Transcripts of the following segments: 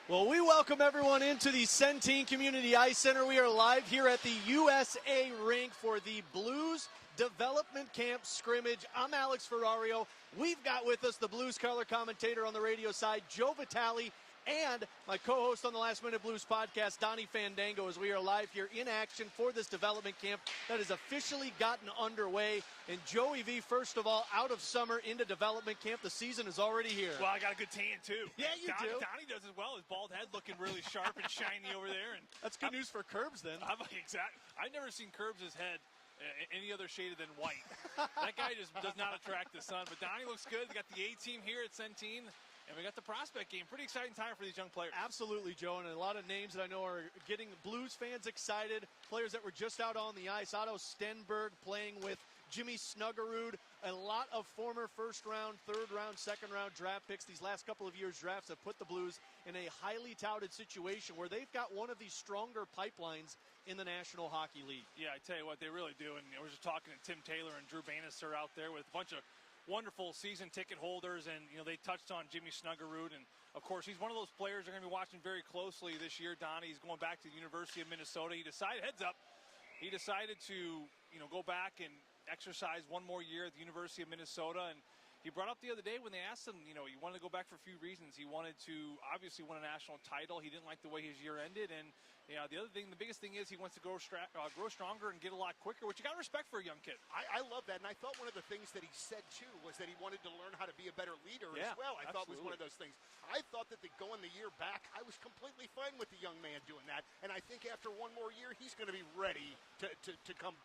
Well, we welcome everyone into the Centene Community Ice Center. We are live here at the USA rink for the Blues Development Camp Scrimmage. I'm Alex Ferrario. We've got with us the Blues color commentator on the radio side, Joe Vitale, and my co-host on the Last Minute Blues podcast, Donnie Fandango, as we are live here in action for this development camp that has officially gotten underway. And Joey V, first of all, out of summer into development camp. The season is already here. Well, I got a good tan, too. Yeah, you do. Donnie does as well. His bald head looking really sharp and shiny over there. And that's good news for Curbs, then. Exactly. I've never seen Curbs' head any other shade than white. That guy just does not attract the sun. But Donnie looks good. They got the A-team here at Centene. And we got the prospect game. Pretty exciting time for these young players. Absolutely, Joe, and a lot of names that I know are getting Blues fans excited. Players that were just out on the ice. Otto Stenberg playing with Jimmy Snuggerud. A lot of former first-round, third-round, second-round draft picks. These last couple of years' drafts have put the Blues in a highly touted situation where they've got one of the stronger pipelines in the National Hockey League. Yeah, I tell you what, they really do. And we're just talking to Tim Taylor and Drew Bannister out there with a bunch of wonderful season ticket holders, and they touched on Jimmy Snuggerud, and of course he's one of those players they're going to be watching very closely this year. Donnie, he's going back to the University of Minnesota. He decided to go back and exercise one more year at the University of Minnesota, and he brought up the other day when they asked him, he wanted to go back for a few reasons. He wanted to obviously win a national title. He didn't like the way his year ended, and the biggest thing is he wants to grow stronger and get a lot quicker, which you got to respect for a young kid. I love that, and I thought one of the things that he said, too, was that he wanted to learn how to be a better leader as well. I thought was one of those things. I thought that going the year back, I was completely fine with the young man doing that, and I think after one more year, he's going to be ready to come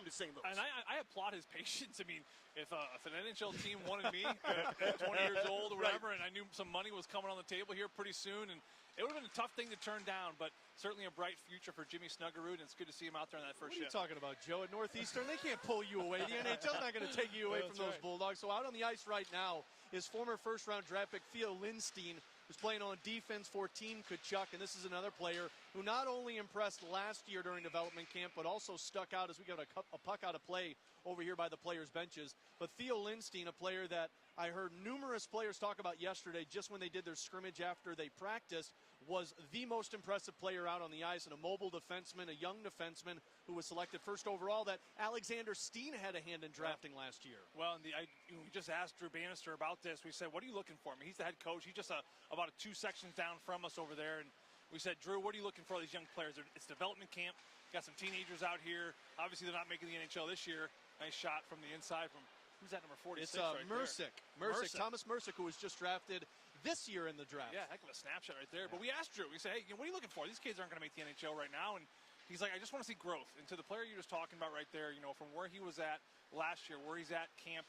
to St. Louis. And I applaud his patience. I mean, if an NHL team wanted me at 20 years old or whatever, and I knew some money was coming on the table here pretty soon, and it would have been a tough thing to turn down, but certainly a bright future for Jimmy Snuggerud, and it's good to see him out there on that first shift. What are you talking about, Joe? At Northeastern, they can't pull you away. The NHL's not going to take you away from those Bulldogs. So out on the ice right now is former first-round draft pick Theo Lindstein, who's playing on defense for Team Tkachuk, and this is another player who not only impressed last year during development camp, but also stuck out as we got a puck out of play over here by the players' benches. But Theo Lindstein, a player that I heard numerous players talk about yesterday just when they did their scrimmage after they practiced, was the most impressive player out on the ice, and a mobile defenseman, a young defenseman who was selected first overall that Alexander Steen had a hand in drafting last year. Well, we just asked Drew Bannister about this. We said, what are you looking for? I mean, he's the head coach. He's just about 2 sections down from us over there, and we said, Drew, what are you looking for these young players? It's development camp. Got some teenagers out here. Obviously, they're not making the NHL this year. Nice shot from the inside from, who's that, number 46? It's Mercic. Thomas Mercic, who was just drafted this year in the draft. Yeah, heck of a snapshot right there. Yeah. But we asked Drew. We said, hey, what are you looking for? These kids aren't going to make the NHL right now. And he's like, I just want to see growth. And to the player you're just talking about right there, from where he was at last year, where he's at camp,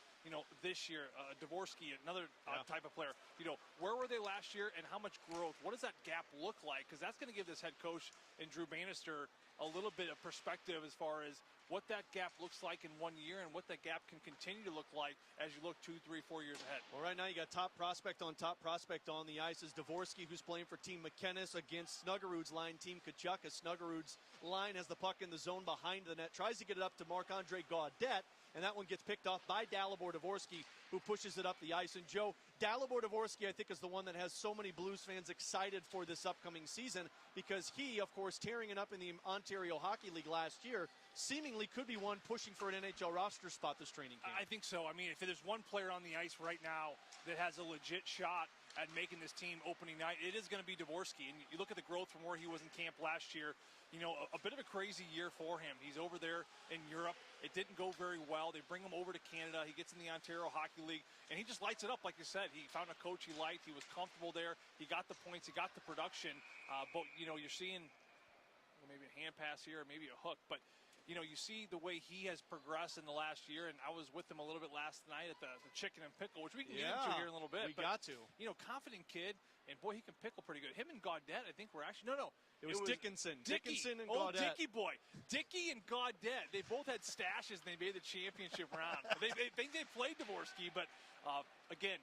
this year, Dvorsky, another type of player. Where were they last year and how much growth? What does that gap look like? Because that's going to give this head coach and Drew Bannister a little bit of perspective as far as what that gap looks like in 1 year and what that gap can continue to look like as you look 2, 3, 4 years ahead. Well, right now you got top prospect on the ice is Dvorsky, who's playing for Team McKennis against Snuggerud's line, Team Tkachuk. As Snuggerud's line has the puck in the zone behind the net, tries to get it up to Marc-Andre Gaudette, and that one gets picked off by Dalibor Dvorsky, who pushes it up the ice. And, Joe, Dalibor Dvorsky, I think, is the one that has so many Blues fans excited for this upcoming season because he, of course, tearing it up in the Ontario Hockey League last year, seemingly could be one pushing for an NHL roster spot this training camp. I think so. I mean, if there's one player on the ice right now that has a legit shot at making this team opening night, it is going to be Dvorsky. And you look at the growth from where he was in camp last year, a bit of a crazy year for him. He's over there in Europe. It didn't go very well. They bring him over to Canada. He gets in the Ontario Hockey League, and he just lights it up, like you said. He found a coach he liked. He was comfortable there. He got the points. He got the production. But, you're seeing maybe a hand pass here or maybe a hook. But, you see the way he has progressed in the last year, and I was with him a little bit last night at the Chicken and Pickle, which we can get into here in a little bit. Got to. Confident kid, and boy, he can pickle pretty good. Him and Gaudette, I think, were actually – It was Dickinson. Dickinson and Gaudette. Oh, Dicky boy. Dicky and Gaudette. They both had stashes, and they made the championship round. They think they played Dvorsky, but, again,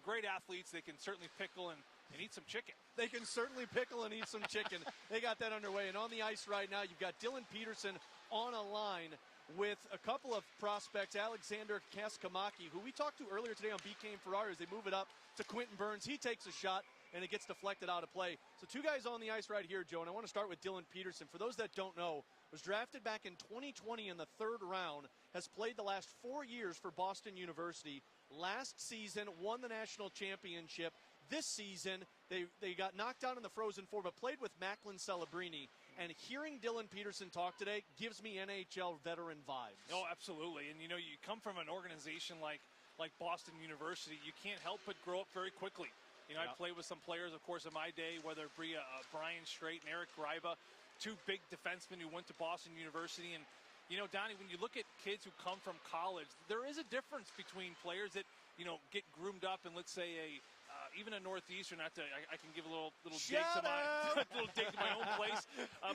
great athletes. They can certainly pickle and eat some chicken. They can certainly pickle and eat some chicken. They got that underway. And on the ice right now, you've got Dylan Peterson on a line with a couple of prospects, Alexander Kaskamaki, who we talked to earlier today on BK and Ferrario as they move it up to Quentin Burns. He takes a shot. and it gets deflected out of play. So two guys on the ice right here, Joe, and I want to start with Dylan Peterson. For those that don't know, was drafted back in 2020 in the 3rd round, has played the last 4 years for Boston University. Last season, won the national championship. This season, they got knocked out in the Frozen Four, but played with Macklin Celebrini. And hearing Dylan Peterson talk today gives me NHL veteran vibes. Oh, absolutely. And, you know, you come from an organization like Boston University, you can't help but grow up very quickly. You know, I played with some players, of course, in my day, whether it be Brian Strait and Eric Greiba, two big defensemen who went to Boston University. And, you know, Donnie, when you look at kids who come from college, there is a difference between players that, you know, get groomed up in, let's say, even a Northeastern. I can give a little dig to my own place.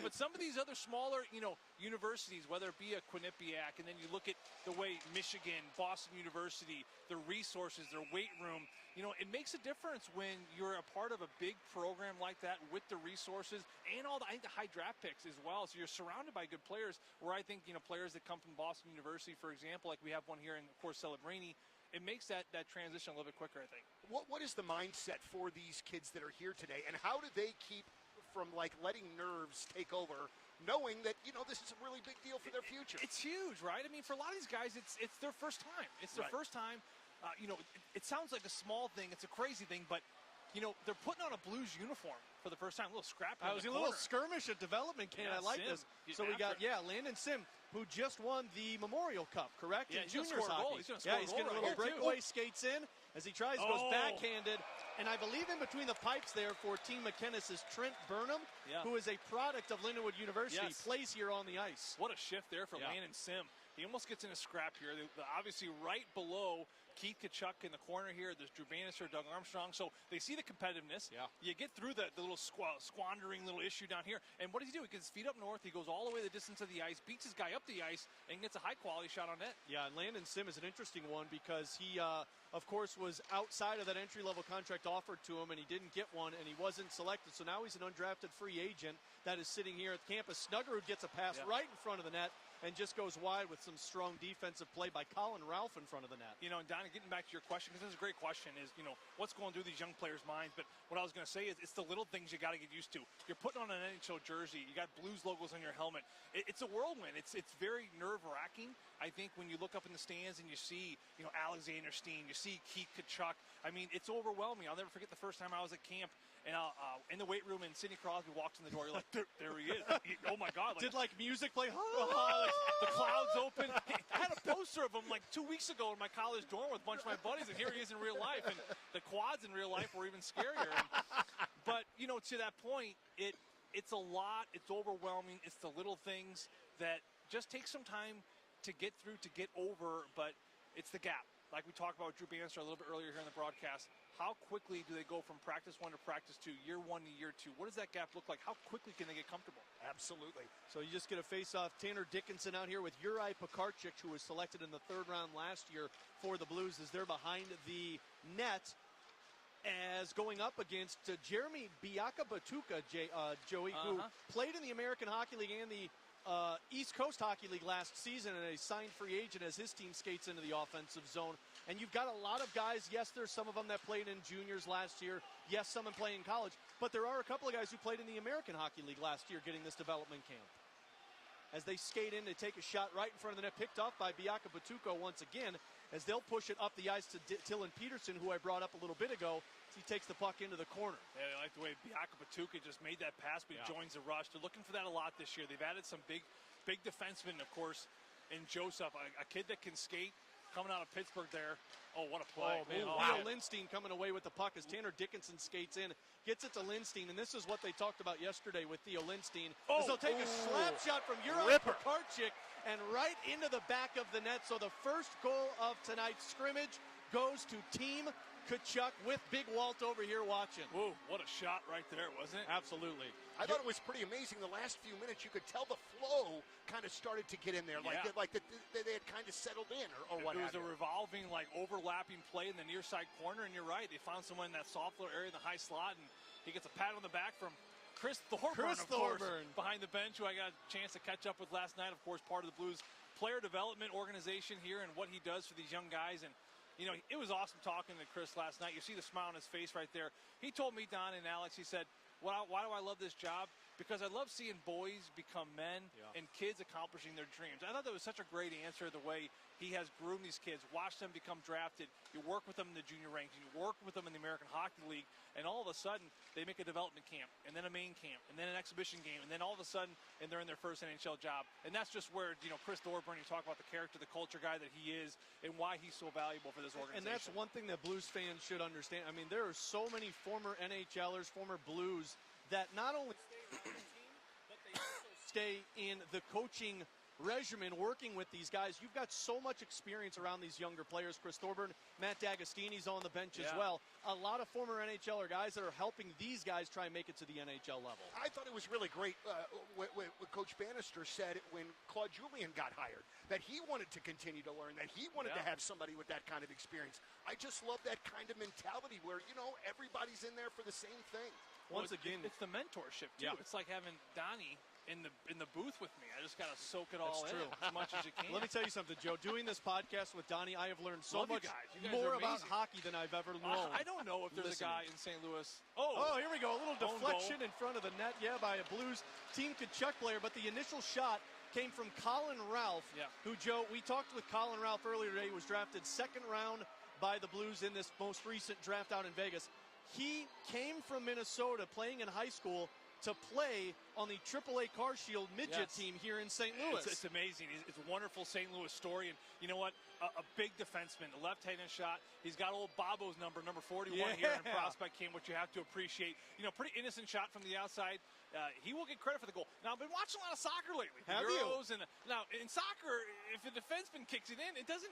But some of these other smaller, you know, universities, whether it be a Quinnipiac, and then you look at the way Michigan, Boston University, their resources, their weight room, you know, it makes a difference when you're a part of a big program like that with the resources and all the high draft picks as well. So you're surrounded by good players, where I think, you know, players that come from Boston University, for example, like we have one here in, of course, Celebrini, it makes that transition a little bit quicker, I think. What is the mindset for these kids that are here today, and how do they keep from, like, letting nerves take over, knowing that, you know, this is a really big deal for their future? It's huge, right? I mean, for a lot of these guys, it's their first time. It's their first time. You know, it sounds like a small thing. It's a crazy thing, but, you know, they're putting on a Blues uniform for the first time. A little scrap. I was a little skirmish at development camp. I like this. So we got, Landon Sim, who just won the Memorial Cup, correct? Yeah, in juniors hockey. He's he's getting a little breakaway, skates in. As he tries, goes backhanded. And I believe in between the pipes there for Team McKinnis is Trent Burnham, who is a product of Lindenwood University, plays here on the ice. What a shift there for Landon Sim. He almost gets in a scrap here. Obviously right below Keith Tkachuk in the corner here. There's Drew Bannister, Doug Armstrong. So they see the competitiveness. Yeah. You get through the little squandering little issue down here. And what does he do? He gets his feet up north. He goes all the way the distance of the ice, beats his guy up the ice, and gets a high-quality shot on net. Yeah, and Landon Sim is an interesting one because he, of course, was outside of that entry-level contract offered to him, and he didn't get one, and he wasn't selected. So now he's an undrafted free agent that is sitting here at campus. Snuggerud gets a pass right in front of the net and just goes wide with some strong defensive play by Colin Ralph in front of the net. You know, and Donnie, getting back to your question, because this is a great question, is, you know, what's going through these young players' minds? But what I was going to say is it's the little things you got to get used to. You're putting on an NHL jersey. You got Blues logos on your helmet. It's a whirlwind. It's very nerve-wracking. I think when you look up in the stands and you see, you know, Alexander Steen, you see Keith Tkachuk, I mean, it's overwhelming. I'll never forget the first time I was at camp, and in the weight room, and Sidney Crosby walks in the door. You're like, there he is. Oh, my God. Like, did, like, music play? Like, the clouds open. I had a poster of him, like, 2 weeks ago in my college dorm with a bunch of my buddies, and here he is in real life. And the quads in real life were even scarier. But, you know, to that point, it's a lot. It's overwhelming. It's the little things that just take some time to get through, to get over, but it's the gap. Like we talked about with Drew Bannister a little bit earlier here in the broadcast. How quickly do they go from practice 1 to practice 2, year 1 to year 2? What does that gap look like? How quickly can they get comfortable? Absolutely. So you just get a face-off. Tanner Dickinson out here with Juraj Pekarczyk, who was selected in the 3rd round last year for the Blues, as they're behind the net, as going up against Jeremy Biaka-Batuka, Joey, who played in the American Hockey League and the East Coast Hockey League last season, and a signed free agent as his team skates into the offensive zone. And you've got a lot of guys. Yes, there's some of them that played in juniors last year. Yes, some of them play in college. But there are a couple of guys who played in the American Hockey League last year getting this development camp. As they skate in, they take a shot right in front of the net, picked off by Biaka-Batuka once again, as they'll push it up the ice to Dylan Peterson, who I brought up a little bit ago. He takes the puck into the corner. Yeah, I like the way Biaka-Batuka just made that pass, but he joins the rush. They're looking for that a lot this year. They've added some big defensemen, of course, in Joseph, a kid that can skate, coming out of Pittsburgh there. Oh, what a play. Oh, man. Theo Lindstein coming away with the puck as Tanner Dickinson skates in, gets it to Lindstein, and this is what they talked about yesterday with Theo Lindstein. As they'll take a slap shot from Juraj Pekarczyk and right into the back of the net. So the first goal of tonight's scrimmage goes to Team Tkachuk with Big Walt over here watching. Whoa, what a shot right there, wasn't it? Absolutely. I thought it was pretty amazing. The last few minutes, you could tell the flow kind of started to get in there, like they had kind of settled in or what. It was a revolving, like, overlapping play in the near side corner, and you're right. They found someone in that soft little area in the high slot, and he gets a pat on the back from Chris Thorburn, of course, behind the bench, who I got a chance to catch up with last night. Of course, part of the Blues player development organization here and what he does for these young guys. And You know, it was awesome talking to Chris last night. You see the smile on his face right there. He told me, Don and Alex, he said, why do I love this job? Because I love seeing boys become men and kids accomplishing their dreams. I thought that was such a great answer, the way he has groomed these kids, watched them become drafted. You work with them in the junior ranks, you work with them in the American Hockey League, and all of a sudden they make a development camp, and then a main camp, and then an exhibition game, and then all of a sudden, and they're in their first NHL job. And that's just where, you know, Chris Thorburn, you talk about the character, the culture guy that he is, and why he's so valuable for this organization. And that's one thing that Blues fans should understand. I mean, there are so many former NHLers, former Blues, that not only stay on the team, but they also stay in the coaching regimen working with these guys. You've got so much experience around these younger players. Chris Thorburn, Matt D'Agostini's on the bench as well. A lot of former NHLer guys that are helping these guys try and make it to the NHL level. I thought it was really great what Coach Bannister said when Claude Julien got hired, that he wanted to continue to learn, that he wanted to have somebody with that kind of experience. I just love that kind of mentality where, you know, everybody's in there for the same thing. Once again, it's the mentorship too. It's like having Donnie in the booth with me. I just got to soak it all in as much as you can. Let me tell you something, Joe. Doing this podcast with Donnie, I have learned so much more about hockey than I've ever known. I don't know if there's a guy in St. Louis. Oh, here we go. A little deflection in front of the net, by a Blues Team Kachuk player. But the initial shot came from Colin Ralph, who, Joe, we talked with Colin Ralph earlier today. He was drafted second round by the Blues in this most recent draft out in Vegas. He came from Minnesota playing in high school to play on the AAA Car Shield midget team here in St. Louis. It's amazing. It's a wonderful St. Louis story. And you know what? A big defenseman, a left-handed shot. He's got old Bobo's number 41 here in Prospect Camp, which you have to appreciate. You know, pretty innocent shot from the outside. He will get credit for the goal. Now, I've been watching a lot of soccer lately. Have Euros you? And now, in soccer, if a defenseman kicks it in, it doesn't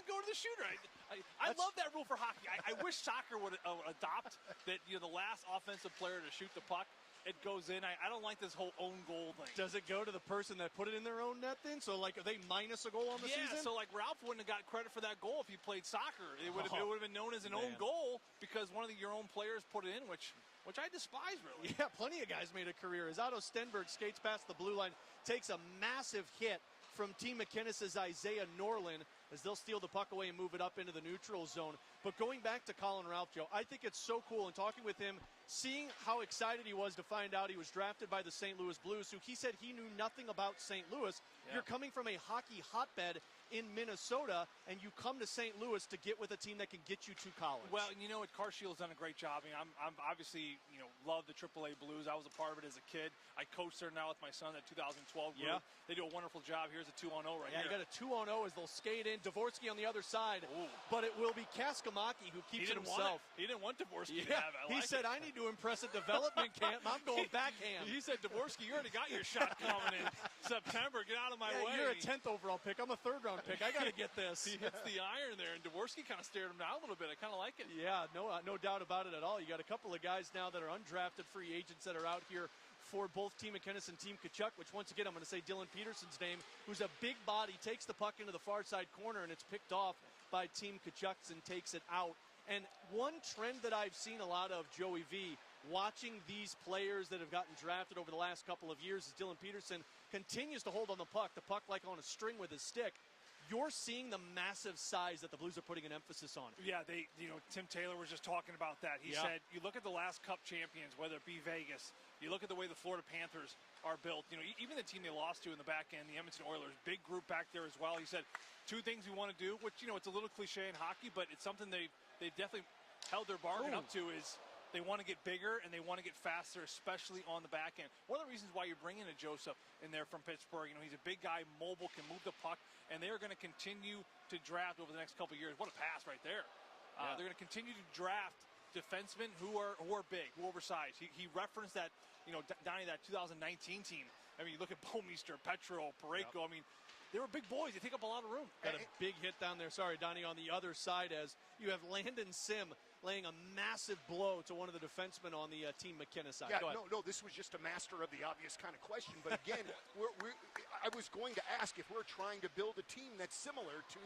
go to the shooter. I love that rule for hockey. I wish soccer would adopt that, you know, the last offensive player to shoot the puck, it goes in. I don't like this whole own goal thing. Does it go to the person that put it in their own net then? So, like, are they minus a goal on the season? Yeah, so, like, Ralph wouldn't have got credit for that goal if he played soccer. It would have been known as an own goal because one of your own players put it in, which I despise, really. Yeah, plenty of guys made a career. As Otto Stenberg skates past the blue line, takes a massive hit from Team McInnes's Isaiah Norlin as they'll steal the puck away and move it up into the neutral zone. But going back to Colin Ralph, Joe, I think it's so cool, and talking with him, seeing how excited he was to find out he was drafted by the St. Louis Blues, who he said he knew nothing about St. Louis. You're coming from a hockey hotbed in Minnesota, and you come to St. Louis to get with a team that can get you to college. Well, you know what, Carshield's done a great job. I mean, I'm obviously, you know, love the AAA Blues. I was a part of it as a kid. I coach there now with my son, that 2012 group. They do a wonderful job. Here's a 2-on-0 right here. You got a 2-on-0 as they'll skate in. Dvorsky on the other side. But it will be Kaskamaki who keeps it himself. He didn't want Dvorsky to have it. He said, I need to impress at development camp. I'm going backhand. He said, Dvorsky, you already got your shot coming in September. Get out of my way. You're a 10th overall pick. I'm a third-round pick. I got to get this. He hits the iron there, and Dvorsky kind of stared him down a little bit. I kind of like it. Yeah, no doubt about it at all. You got a couple of guys now that are undrafted free agents that are out here for both Team McInnes and Team Kachuk, which once again I'm going to say Dylan Peterson's name, who's a big body, takes the puck into the far side corner, and it's picked off by Team Kachuk and takes it out. And one trend that I've seen a lot of, Joey V, watching these players that have gotten drafted over the last couple of years, is Dylan Peterson continues to hold on the puck like on a string with his stick. You're seeing the massive size that the Blues are putting an emphasis on. Yeah, Tim Taylor was just talking about that. He said, you look at the last Cup champions, whether it be Vegas, you look at the way the Florida Panthers are built, you know, even the team they lost to in the back end, the Edmonton Oilers, big group back there as well. He said, two things we want to do, which, you know, it's a little cliche in hockey, but it's something they've definitely held their bargain up to, is they want to get bigger and they want to get faster, especially on the back end. One of the reasons why you're bringing a Joseph in there from Pittsburgh, you know, he's a big guy, mobile, can move the puck, and they are going to continue to draft over the next couple of years. What a pass right there. They're going to continue to draft defensemen who are big, who are oversized. He referenced that, you know, Donnie, that 2019 team. I mean, you look at Bomeister, Petro, Parayko. I mean, they were big boys. They take up a lot of room. Got a big hit down there. Sorry, Donnie, on the other side, as you have Landon Sim laying a massive blow to one of the defensemen on the Team McInnes side. Yeah, no, this was just a master of the obvious kind of question. But again, I was going to ask if we're trying to build a team that's similar to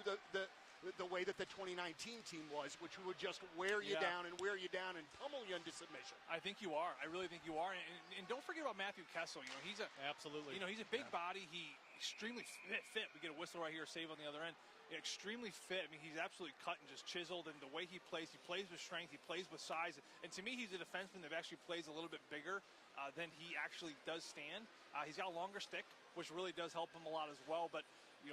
the way that the 2019 team was, which would just wear you down and pummel you into submission. I think you are. I really think you are. And don't forget about Matthew Kessel. You know, he's a absolutely. You know, he's a big body. He extremely fit. We get a whistle right here, save on the other end. extremely fit. I mean, he's absolutely cut and just chiseled, and the way he plays with strength, he plays with size. And to me, he's a defenseman that actually plays a little bit bigger than he actually does stand. He's got a longer stick, which really does help him a lot as well. But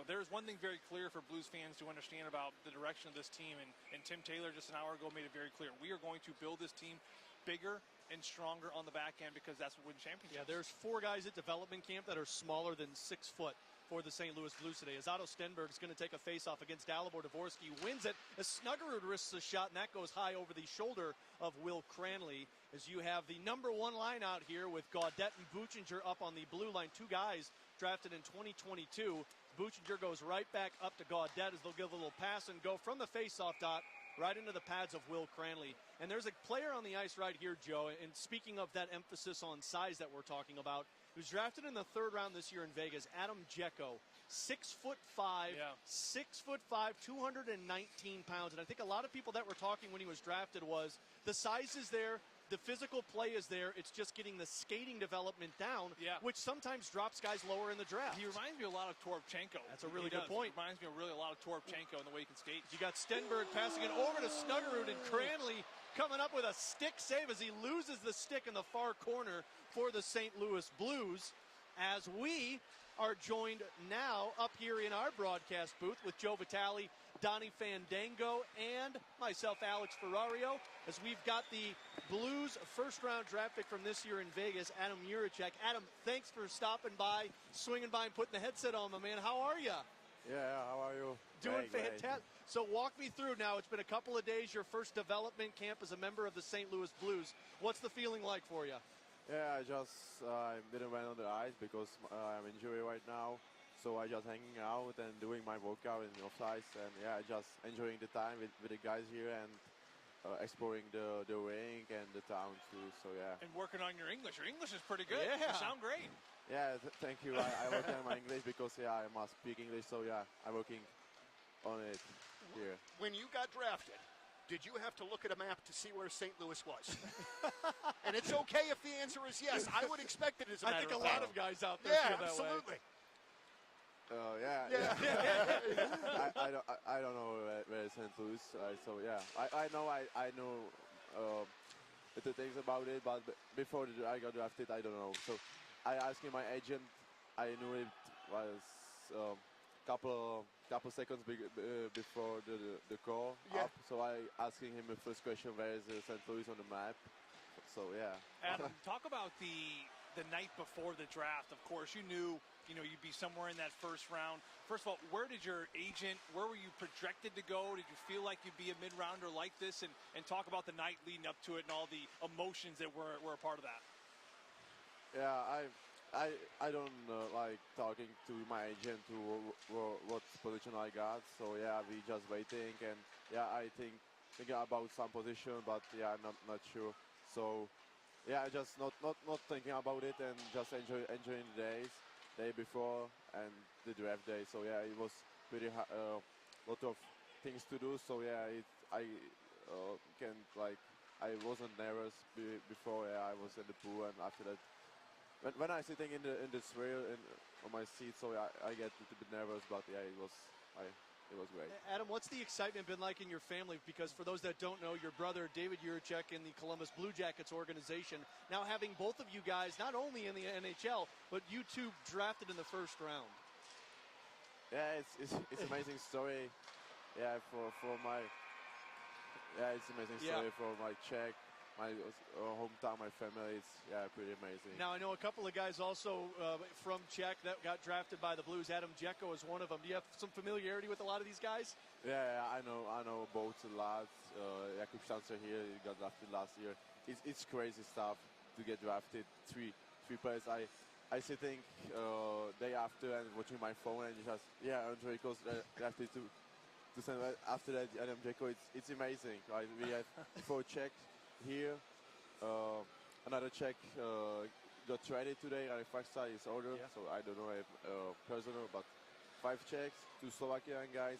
there's one thing very clear for Blues fans to understand about the direction of this team, and Tim Taylor just an hour ago made it very clear. We are going to build this team bigger and stronger on the back end because that's what wins championships. Yeah, there's 4 guys at development camp that are smaller than 6 foot for the St. Louis Blues today. As Otto Stenberg is going to take a face-off against Dalibor Dvorsky, wins it. As Snuggerud risks a shot, and that goes high over the shoulder of Will Cranley. As you have the number 1 line out here with Gaudette and Buchinger up on the blue line, 2 guys drafted in 2022. Buchinger goes right back up to Gaudette as they'll give a little pass and go from the face-off dot right into the pads of Will Cranley. And there's a player on the ice right here, Joe, and speaking of that emphasis on size that we're talking about, who's drafted in the 3rd round this year in Vegas, Adam Jiricek, 6'5", 6'5", 219 pounds. And I think a lot of people that were talking when he was drafted was the size is there, the physical play is there, it's just getting the skating development down, which sometimes drops guys lower in the draft. He reminds me a lot of Toropchenko. That's a really good point. He reminds me really a lot of Toropchenko in the way he can skate. You got Stenberg passing it over to Snuggerud, and Cranley coming up with a stick save as he loses the stick in the far corner for the St. Louis Blues. As we are joined now up here in our broadcast booth with Joe Vitale, Donnie Fandango, and myself, Alex Ferrario, as we've got the Blues first-round draft pick from this year in Vegas, Adam Jiricek. Adam, thanks for stopping by, swinging by, and putting the headset on, my man. How are you? Yeah, how are you? Doing fantastic. So walk me through now. It's been a couple of days, your first development camp as a member of the St. Louis Blues. What's the feeling like for you? Yeah, I didn't went on the ice because I'm injured right now. So I just hanging out and doing my workout in off ice, and yeah, just enjoying the time with the guys here and exploring the rink and the town too. So yeah. And working on your English. Your English is pretty good. Yeah. You sound great. Yeah, thank you. I work on my English because I must speak English. So yeah, I'm working on it here. When you got drafted, did you have to look at a map to see where St. Louis was? And it's okay if the answer is yes. I would expect it as a matter I think of a lot of guys out there feel that absolutely. way. I don't know where St. Louis. So yeah, I know the things about it, but before I got drafted, I don't know. So I asked my agent. I knew it was couple seconds before the call up. So I asking him the first question, where is St. Louis on the map? So yeah. Adam, talk about the night before the draft. Of course, you knew you'd be somewhere in that first round. First of all, where did your agent, where were you projected to go? Did you feel like you'd be a mid-rounder like this? And talk about the night leading up to it and all the emotions that were a part of that. Yeah, I don't like talking to my agent to what position I got. So yeah, we just waiting, and yeah, I thinking about some position, but yeah, not sure. So yeah, just not thinking about it and just enjoying the day before and the draft day. So yeah, it was pretty lot of things to do. So yeah, I wasn't nervous before. Yeah, I was in the pool, and after that, when I sitting in the swale on my seat, so I get a little bit nervous. But yeah, it was great. Adam, what's the excitement been like in your family? Because for those that don't know, your brother David Jiricek in the Columbus Blue Jackets organization, now having both of you guys not only in the NHL, but you two drafted in the first round. Yeah, it's amazing story. Yeah, for my it's amazing story for my Czech, my hometown, my family. It's pretty amazing. Now I know a couple of guys also from Czech that got drafted by the Blues. Adam Jiricek is one of them. Do you have some familiarity with a lot of these guys? Yeah, I know both a lot. Jakub Stancer here, he got drafted last year. It's crazy stuff to get drafted. Three players. I sitting day after and watching my phone and just Andre goes drafted to send after that Adam Jiricek. It's amazing. Right? We have 4 Czech here. Another Czech got traded today. Alexander is older, so I don't know if personal, but 5 Czechs, 2 Slovakian guys,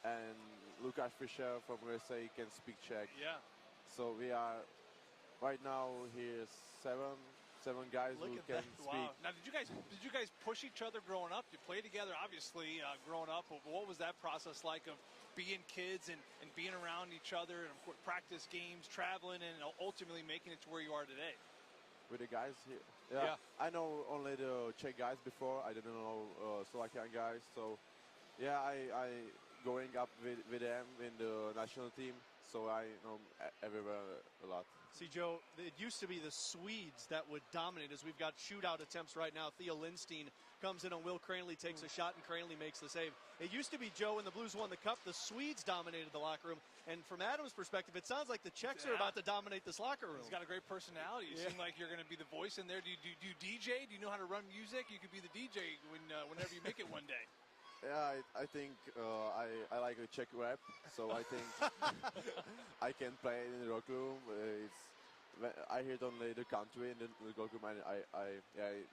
and Lukáš Fischer from USA can speak Czech. Yeah. So we are right now here 7 guys Look who at can that. speak. Wow. Now, did you guys push each other growing up? You played together, obviously, growing up. But what was that process like of being kids and being around each other and, of course, practice games, traveling, and ultimately making it to where you are today? With the guys here? Yeah. I know only the Czech guys before. I didn't know Slovakian guys. So, yeah, I going up with them in the national team. So I know everywhere a lot. See, Joe, it used to be the Swedes that would dominate as we've got shootout attempts right now. Theo Lindstein comes in on Will Cranley, takes a shot, and Cranley makes the save. It used to be, Joe, when the Blues won the Cup, the Swedes dominated the locker room. And from Adam's perspective, it sounds like the Czechs are about to dominate this locker room. He's got a great personality. You seem like you're going to be the voice in there. Do you DJ? Do you know how to run music? You could be the DJ whenever you make it one day. Yeah, I think I like a Czech rap, so I think I can play in the rock room. I hear it only the country in the rock room, and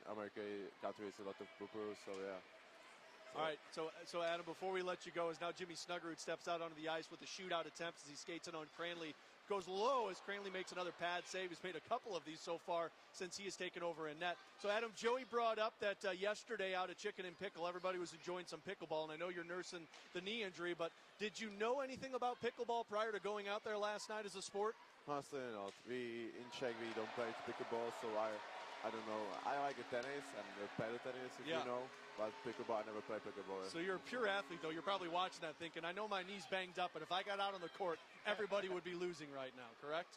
America country is a lot of poopers, so yeah. All right, so Adam, before we let you go, as now Jimmy Snuggerud steps out onto the ice with the shootout attempt as he skates in on Cranley. Goes low as Cranley makes another pad save. He's made a couple of these so far since he has taken over in net. So, Adam, Joey brought up that yesterday out at Chicken and Pickle, everybody was enjoying some pickleball, and I know you're nursing the knee injury, but did you know anything about pickleball prior to going out there last night as a sport? Honestly not. In Czech, we don't play pickleball, so I don't know. I like the tennis and the paddle tennis, if you know. But pickleball, I never played pickleball. So you're a pure athlete, though. You're probably watching that thinking, I know my knee's banged up, but if I got out on the court, everybody would be losing right now, correct?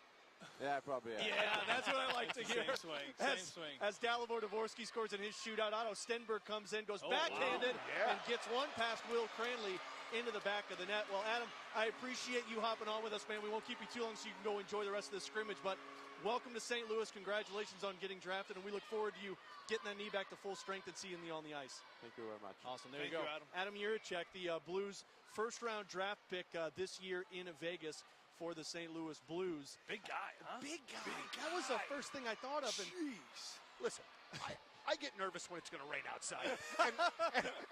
Yeah, probably. Yeah, that's what I like to hear. Same swing. As Dalibor Dvorsky scores in his shootout, Otto Stenberg comes in, goes backhanded, and gets one past Will Cranley into the back of the net. Well, Adam, I appreciate you hopping on with us, man. We won't keep you too long so you can go enjoy the rest of the scrimmage, but welcome to St. Louis. Congratulations on getting drafted, and we look forward to you getting that knee back to full strength and seeing you on the ice. Thank you very much. Awesome. There Thank you go. you, Adam Jiricek, the Blues' first-round draft pick this year in Vegas for the St. Louis Blues. Big guy, huh? Big guy. That was the first thing I thought of. Jeez. Listen, I get nervous when it's going to rain outside,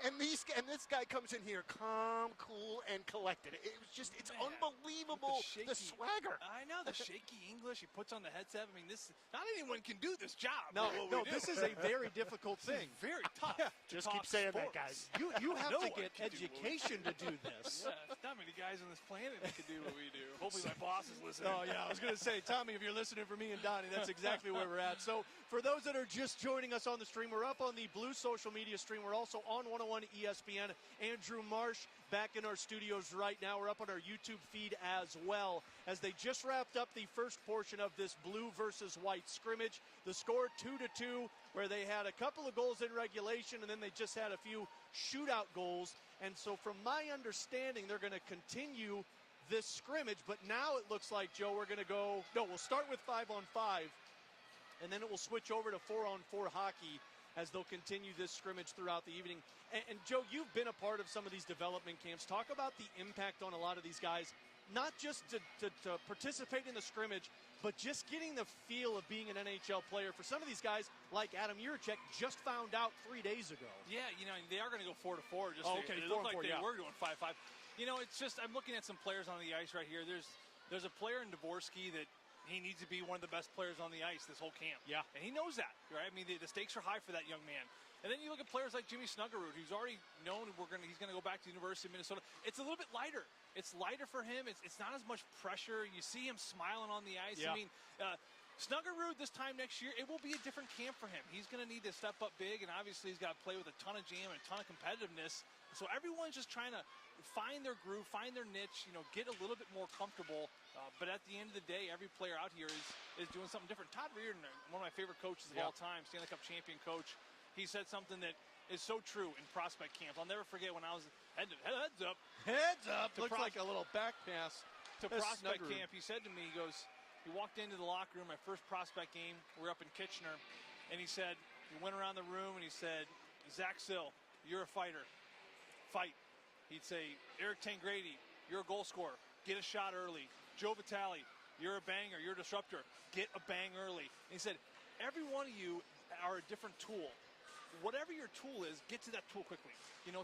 and this guy comes in here calm, cool, and collected. It's unbelievable the swagger. I know the shaky English he puts on the headset. I mean, not anyone can do this job. No, this is a very difficult thing. Very tough. Just keep saying that, guys. You have to get education to do this. Yeah, not many guys on this planet that can do what we do. Hopefully my boss is listening. Oh yeah, I was going to say, Tommy, if you're listening for me and Donnie, that's exactly where we're at. So for those that are just joining us on the stream, we're up on the Blues social media stream. We're also on 101 ESPN. Andrew Marsh back in our studios right now. We're up on our YouTube feed as well, as they just wrapped up the first portion of this blue versus white scrimmage. The score 2-2, where they had a couple of goals in regulation, and then they just had a few shootout goals. And so from my understanding, they're going to continue this scrimmage, but now it looks like, Joe, we'll start with 5-on-5, and then it will switch over to 4-on-4 hockey as they'll continue this scrimmage throughout the evening. And Joe, you've been a part of some of these development camps. Talk about the impact on a lot of these guys, not just to participate in the scrimmage, but just getting the feel of being an NHL player. For some of these guys, like Adam Jiricek, just found out 3 days ago. Yeah, they are going to go 4-4. It looked like they were doing 5-5. It's just, I'm looking at some players on the ice right here. There's a player in Dvorsky that he needs to be one of the best players on the ice this whole camp. Yeah. And he knows that, right? I mean, the stakes are high for that young man. And then you look at players like Jimmy Snuggerud, who's already known he's going to go back to the University of Minnesota. It's a little bit lighter. It's lighter for him. It's not as much pressure. You see him smiling on the ice. Yeah. I mean, Snuggerud this time next year, it will be a different camp for him. He's going to need to step up big, and obviously he's got to play with a ton of jam and a ton of competitiveness. So everyone's just trying to find their groove, find their niche, get a little bit more comfortable. But at the end of the day, every player out here is doing something different. Todd Reardon, one of my favorite coaches of all time, Stanley Cup champion coach, he said something that is so true in prospect camp. I'll never forget when I was heads up. Heads up. Looks like a little back pass to prospect camp. He said to me, he walked into the locker room, my first prospect game, we're up in Kitchener, and he went around the room and he said, Zach Sill, you're a fighter. Fight. He'd say, Eric Tangradi, you're a goal scorer. Get a shot early. Joe Vitale, you're a banger. You're a disruptor. Get a bang early. And he said, every one of you are a different tool. whatever your tool is, get to that tool quickly.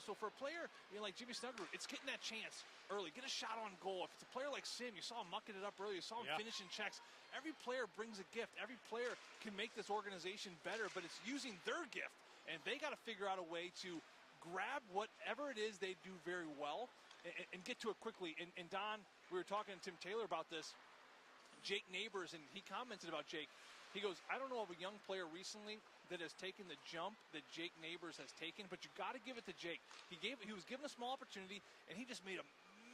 So for a player like Jimmy Snuggerud, it's getting that chance early. Get a shot on goal. If it's a player like Sim, you saw him mucking it up early. You saw him finishing checks. Every player brings a gift. Every player can make this organization better, but it's using their gift. And they got to figure out a way to grab whatever it is they do very well and get to it quickly. And Don, we were talking to Tim Taylor about this. Jake Neighbors, and he commented about Jake. He goes, I don't know of a young player recently that has taken the jump that Jake Neighbors has taken, but you got to give it to Jake. He was given a small opportunity, and he just made a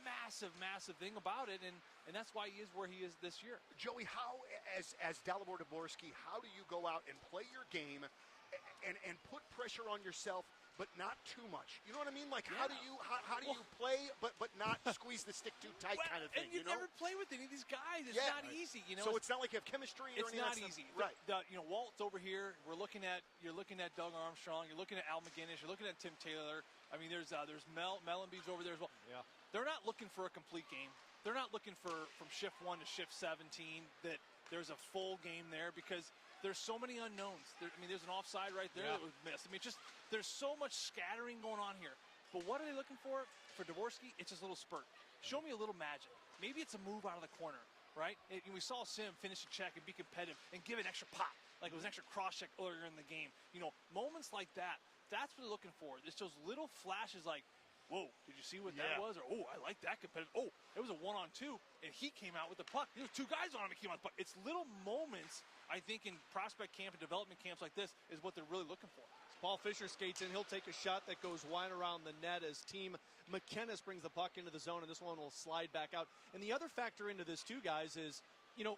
massive thing about it, and that's why he is where he is this year. Joey, how, as Dalibor Dvorsky, how do you go out and play your game and put pressure on yourself, but not too much? You know what I mean? Like, how do you play, but not squeeze the stick too tight, kind of thing? And you never play with any of these guys. It's not easy. So it's not like you have chemistry. It's not easy. Right. Walt's over here. You're looking at Doug Armstrong. You're looking at Al McGinnis. You're looking at Tim Taylor. I mean, there's Mel Embiid's over there as well. Yeah. They're not looking for a complete game. They're not looking for from shift 1 to shift 17 that there's a full game there, because there's so many unknowns. There's an offside right there that was missed. There's so much scattering going on here. But what are they looking for? For Dvorsky, it's just a little spurt. Show me a little magic. Maybe it's a move out of the corner, right? And we saw Sim finish a check and be competitive and give an extra pop, like it was an extra cross check earlier in the game. Moments like that, that's what they're looking for. It's those little flashes like, whoa, did you see what that was? Or, oh, I like that competitive. Oh, it was a 1-on-2, and he came out with the puck. There was 2 guys on him, and came out with the puck. It's little moments, I think, in prospect camp and development camps like this is what they're really looking for. Paul Fisher skates in. He'll take a shot that goes wide around the net as Team McKennis brings the puck into the zone, and this one will slide back out. And the other factor into this, too, guys, is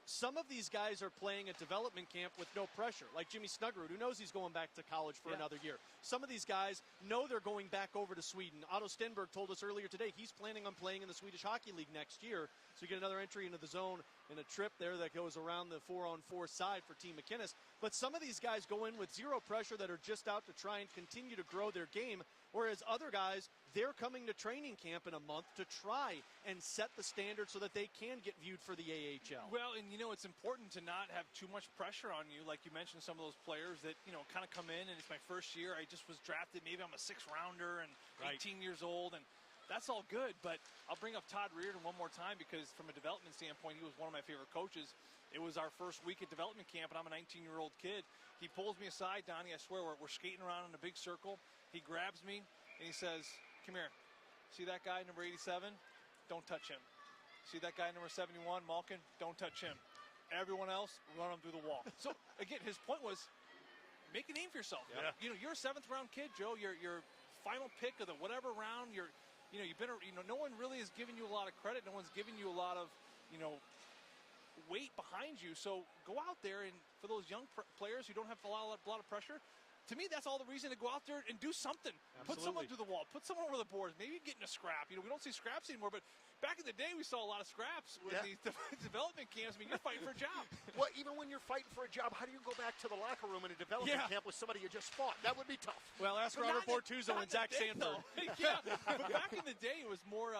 some of these guys are playing at development camp with no pressure, like Jimmy Snuggerud, who knows he's going back to college for another year. Some of these guys know they're going back over to Sweden. Otto Stenberg told us earlier today he's planning on playing in the Swedish Hockey League next year. So you get another entry into the zone and a trip there that goes around the 4-on-4 side for Team McKinnis. But some of these guys go in with zero pressure that are just out to try and continue to grow their game, whereas other guys, they're coming to training camp in a month to try and set the standard so that they can get viewed for the AHL. Well, and it's important to not have too much pressure on you. Like you mentioned, some of those players that, kind of come in, and it's my first year. I just was drafted. Maybe I'm a 6th rounder and 18 years old, and that's all good. But I'll bring up Todd Reardon one more time, because from a development standpoint, he was one of my favorite coaches. It was our first week at development camp, and I'm a 19-year-old kid. He pulls me aside, Donnie, I swear, we're skating around in a big circle. He grabs me, and he says, come here. See that guy, number 87? Don't touch him. See that guy, number 71, Malkin? Don't touch him. Everyone else, run him through the wall. So, again, his point was, make a name for yourself. Yeah. You're a 7th-round kid, Joe. You're final pick of the whatever round. You've been, no one really is giving you a lot of credit. No one's giving you a lot of, weight behind you. So go out there, and for those young players who don't have a lot of pressure, to me, that's all the reason to go out there and do something. Absolutely. Put someone through the wall. Put someone over the boards. Maybe get in a scrap. We don't see scraps anymore, but back in the day, we saw a lot of scraps with these development camps. You're fighting for a job. Well, even when you're fighting for a job, how do you go back to the locker room in a development camp with somebody you just fought? That would be tough. Well, ask Robert Bortuzzo and Zach Sandberg. But back in the day, it was more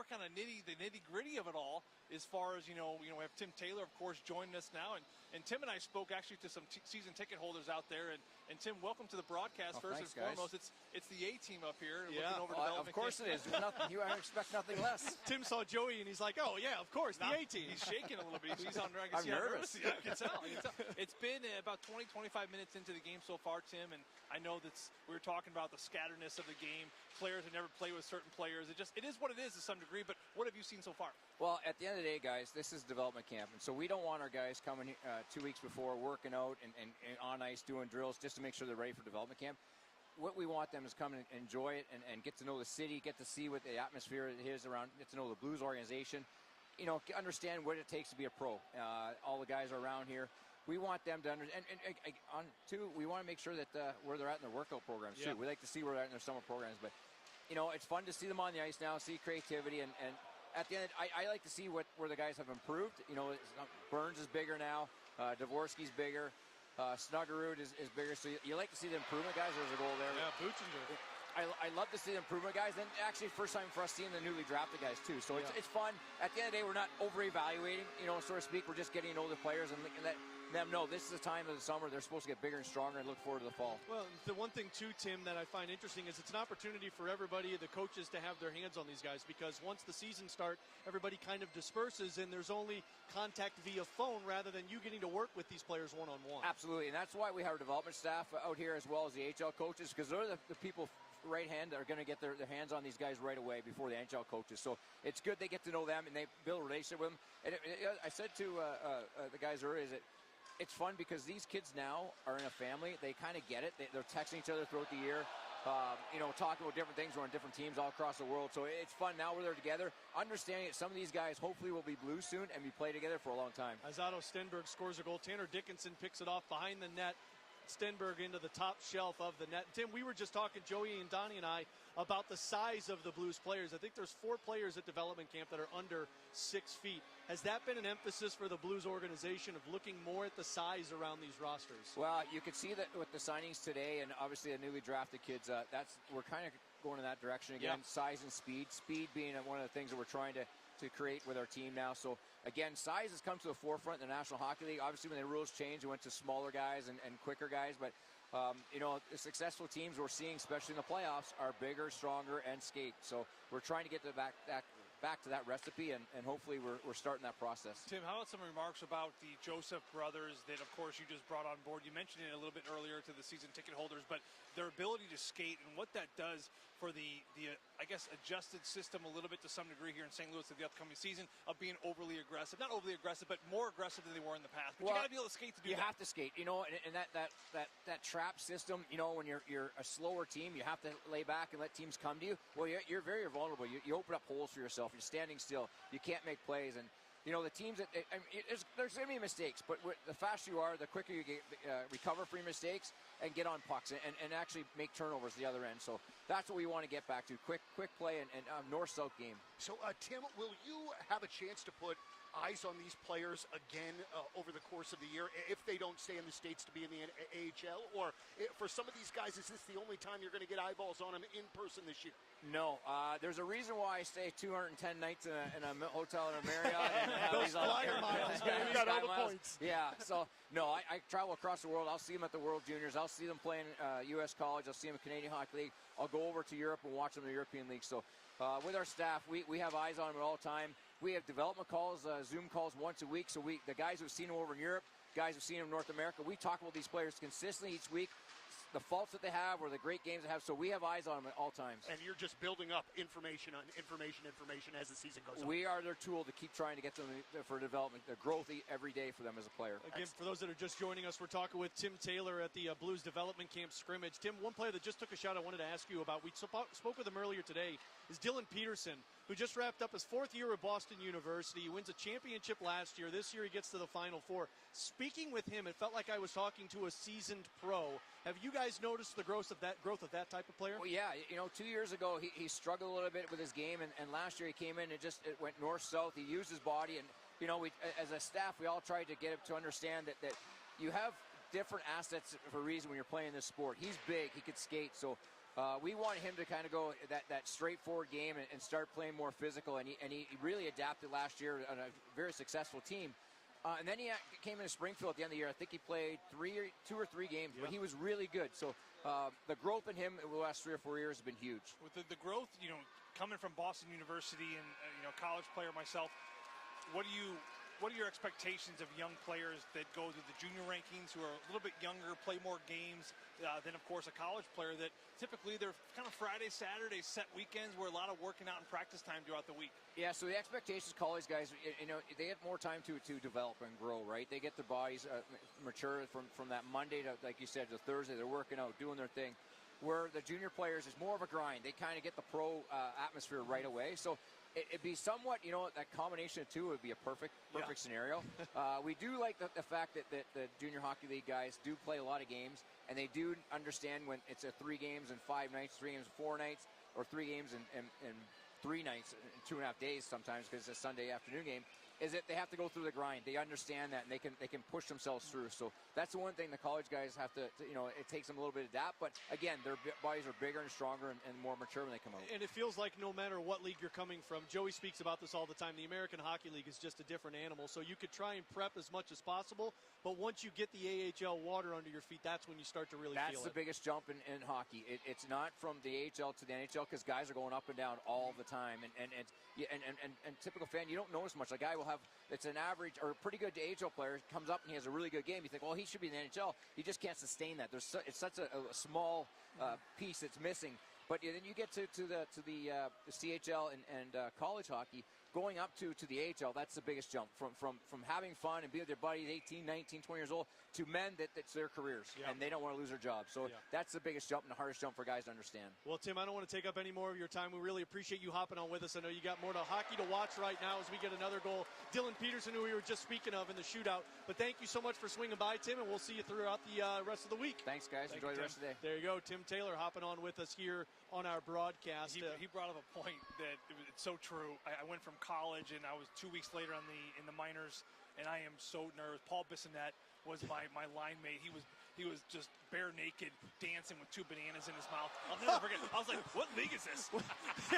kind of nitty-gritty of it all. As far as, we have Tim Taylor, of course, joining us now. And Tim and I spoke actually to some season ticket holders out there. And Tim, welcome to the broadcast. First and foremost, it's the A-team up here. Looking over development of course camp. it is. You expect nothing less. Tim saw Joey, and he's like, oh, yeah, of course, the A-team. He's shaking a little bit. He's on there. I'm nervous. Yeah, I can tell. It's been about 20, 25 minutes into the game so far, Tim, and I know that we were talking about the scatteredness of the game. Players who never play with certain players. It is what it is to some degree, but what have you seen so far? Well, at the end of the day, guys, this is development camp, and so we don't want our guys coming 2 weeks before working out and on ice doing drills just to make sure they're ready for development camp. What we want them is come and enjoy it and get to know the city, get to see what the atmosphere is around, get to know the Blues organization, understand what it takes to be a pro. All the guys are around here. We want them to understand, and we want to make sure that where they're at in their workout programs, too. We like to see where they're at in their summer programs, but, it's fun to see them on the ice now, see creativity, and at the end, I like to see where the guys have improved. Burns is bigger now. Dvorsky's bigger. Snuggerud is bigger. So you like to see the improvement, guys. There's a goal there. Yeah, Buchinger. I love to see the improvement, guys. And actually, first time for us seeing the newly drafted guys, too. So it's fun. At the end of the day, we're not over-evaluating, so to speak. We're just getting to know the players and that them know this is the time of the summer they're supposed to get bigger and stronger and look forward to the fall. Well, the one thing too, Tim, that I find interesting is it's an opportunity for everybody, the coaches, to have their hands on these guys, because once the season starts, everybody kind of disperses and there's only contact via phone rather than you getting to work with these players one-on-one. Absolutely, and that's why we have our development staff out here as well as the HL coaches, because they're the people right hand that are going to get their hands on these guys right away before the NHL coaches. So it's good they get to know them and they build a relationship with them. And I said to the guys earlier is that it's fun because these kids now are in a family. They kind of get it. They're texting each other throughout the year, talking about different things. We're on different teams all across the world. So it's fun now we're there together, understanding that some of these guys hopefully will be Blues soon and we play together for a long time. As Otto Stenberg scores a goal, Tanner Dickinson picks it off behind the net. Stenberg into the top shelf of the net. Tim, we were just talking, Joey and Donnie and I, about the size of the Blues players. I think there's 4 players at development camp that are under 6 feet. Has that been an emphasis for the Blues organization of looking more at the size around these rosters? Well, you can see that with the signings today and obviously the newly drafted kids, we're kind of going in that direction again. Yep. Size and speed. Speed being one of the things that we're trying to create with our team now. So again, size has come to the forefront in the National Hockey League. Obviously when the rules changed, it went to smaller guys and quicker guys, but the successful teams we're seeing, especially in the playoffs, are bigger, stronger, and skate. So we're trying to get back to that recipe, and hopefully we're starting that process. Tim, how about some remarks about the Joseph brothers that, of course, you just brought on board? You mentioned it a little bit earlier to the season ticket holders, but their ability to skate and what that does for the I guess, adjusted system a little bit to some degree here in St. Louis of the upcoming season of being overly aggressive. Not overly aggressive, but more aggressive than they were in the past. But you got to be able to skate to do that. You have to skate, and that trap system, when you're a slower team, you have to lay back and let teams come to you. Well, you're very vulnerable. You open up holes for yourself. You're standing still. You can't make plays. And, the teams that there's going to be mistakes, but the faster you are, the quicker you get recover from your mistakes and get on pucks and actually make turnovers the other end. So that's what we want to get back to: quick play and north-south game. So, Tim, will you have a chance to put eyes on these players again over the course of the year if they don't stay in the States to be in the AHL? Or for some of these guys, is this the only time you're going to get eyeballs on them in person this year? No. There's a reason why I stay 210 nights in a hotel in a Marriott. Those flyer miles, man. You got all the points. Yeah. So, no, I travel across the world. I'll see them at the World Juniors. I'll see them playing U.S. college. I'll see them in Canadian Hockey League. I'll go over to Europe and watch them in the European League. So with our staff, we have eyes on them at all time. We have development calls, Zoom calls once a week. So the guys who've seen them over in Europe, guys who've seen them in North America, we talk about these players consistently each week, the faults that they have or the great games they have. So we have eyes on them at all times. And you're just building up information on information as the season goes on. We are their tool to keep trying to get them for development, the growth every day for them as a player. Again, for those that are just joining us, we're talking with Tim Taylor at the Blues Development Camp Scrimmage. Tim, one player that just took a shot I wanted to ask you about, we spoke with him earlier today, is Dylan Peterson, who just wrapped up his 4th year at Boston University. He wins a championship last year. This year he gets to the Final Four. Speaking with him, it felt like I was talking to a seasoned pro. Have you guys noticed the growth of that type of player? Well, yeah. 2 years ago he struggled a little bit with his game, and last year he came in and it went north-south. He used his body, and we as a staff we all tried to get him to understand that you have different assets for a reason when you're playing this sport. He's big. He could skate. So we wanted him to kind of go that straightforward game and start playing more physical, and he really adapted last year on a very successful team. And then he came into Springfield at the end of the year. I think he played 2 or 3 games, but he was really good. So the growth in him over the last 3 or 4 years has been huge. With the growth, coming from Boston University and college player myself, what are your expectations of young players that go to the junior rankings who are a little bit younger, play more games than, of course, a college player that typically they're kind of Friday, Saturday set weekends where a lot of working out and practice time throughout the week? Yeah, so the expectations, college guys, they get more time to develop and grow, right? They get their bodies mature from that Monday to, like you said, to Thursday. They're working out, doing their thing. Where the junior players is more of a grind. They kind of get the pro atmosphere right away. So it'd be somewhat, that combination of two would be a perfect scenario. We do like the fact that the junior hockey league guys do play a lot of games, and they do understand when it's a 3 games and 5 nights, 3 games and 4 nights, or 3 games and 3 nights, 2.5 days sometimes because it's a Sunday afternoon game, is that they have to go through the grind. They understand that, and they can push themselves through. So that's the one thing the college guys have to it takes them a little bit to adapt. But again, their bodies are bigger and stronger and more mature when they come out. And it feels like no matter what league you're coming from, Joey speaks about this all the time, the American Hockey League is just a different animal. So you could try and prep as much as possible, but once you get the AHL water under your feet, that's when you start to really feel it. That's the biggest jump in hockey. It's not from the AHL to the NHL because guys are going up and down all the time. And typical fan, you don't notice much. A guy will have, it's an average or a pretty good AHL player, comes up and he has a really good game. You think, well, he should be in the NHL. He just can't sustain that. It's such a small piece that's missing. But then you get to the CHL and college hockey. Going up to the AHL, that's the biggest jump from having fun and being with their buddies, 18, 19, 20 years old, to men that's their careers, and they don't want to lose their jobs. So that's the biggest jump and the hardest jump for guys to understand. Well, Tim, I don't want to take up any more of your time. We really appreciate you hopping on with us. I know you got more hockey to watch right now as we get another goal. Dylan Peterson, who we were just speaking of in the shootout. But thank you so much for swinging by, Tim, and we'll see you throughout the rest of the week. Thanks, guys. Enjoy the rest of the day. There you go. Tim Taylor hopping on with us here on our broadcast. He brought up a point that it's so true. I went from college, and I was 2 weeks later in the minors, and I am so nervous. Paul Bissonnette was my line mate. He was just bare naked, dancing with 2 bananas in his mouth. I'll never forget. I was like, "What league is this?"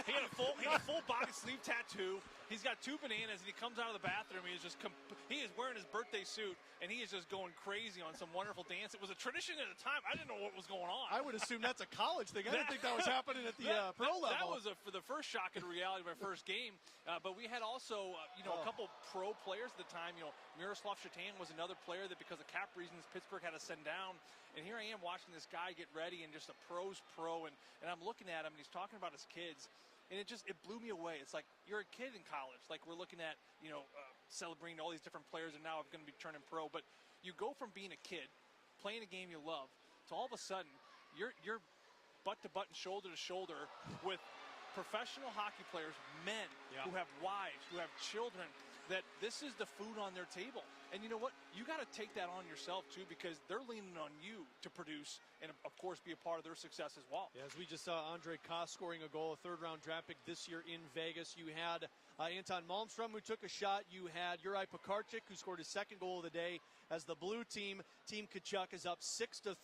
He had a full body sleeve tattoo. He's got 2 bananas, and he comes out of the bathroom. He is wearing his birthday suit, and he is just going crazy on some wonderful dance. It was a tradition at the time. I didn't know what was going on. I would assume that's a college thing. I didn't think that was happening at the pro level. That was for the first shock in reality of my first game. But we had also, a couple pro players at the time. Miroslav Shatan was another player that, because of cap reasons, Pittsburgh had to send down. And here I am watching this guy get ready, and just a pro's pro, and I'm looking at him, and he's talking about his kids, and it blew me away. It's like, you're a kid in college. Like, we're looking at, celebrating all these different players, and now I'm going to be turning pro. But you go from being a kid, playing a game you love, to all of a sudden, you're butt to butt and shoulder to shoulder with professional hockey players, men who have wives, who have children, that this is the food on their table. And you know what? You got to take that on yourself, too, because they're leaning on you to produce and, of course, be a part of their success as well. Yeah, as we just saw Andre Koss scoring a goal, a third-round draft pick this year in Vegas. You had Anton Malmstrom, who took a shot. You had Juraj Pekarczyk, who scored his second goal of the day. As the blue team, Team Tkachuk, is up 6-3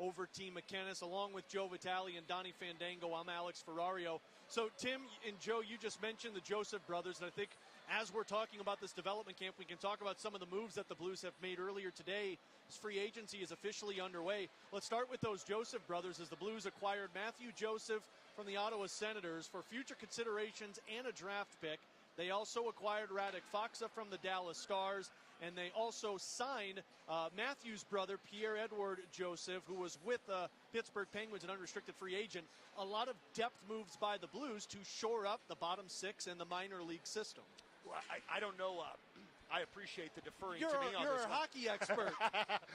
over Team McKennis, along with Joe Vitale and Donnie Fandango. I'm Alex Ferrario. So, Tim and Joe, you just mentioned the Joseph brothers, and I think as we're talking about this development camp, we can talk about some of the moves that the Blues have made earlier today. As free agency is officially underway. Let's start with those Joseph brothers, as the Blues acquired Matthew Joseph from the Ottawa Senators for future considerations and a draft pick. They also acquired Radek Faksa from the Dallas Stars, and they also signed Matthew's brother, Pierre-Edouard Joseph, who was with the Pittsburgh Penguins, an unrestricted free agent. A lot of depth moves by the Blues to shore up the bottom 6 in the minor league system. Well, I don't know. I appreciate the deferring to me on this. You're a hockey expert.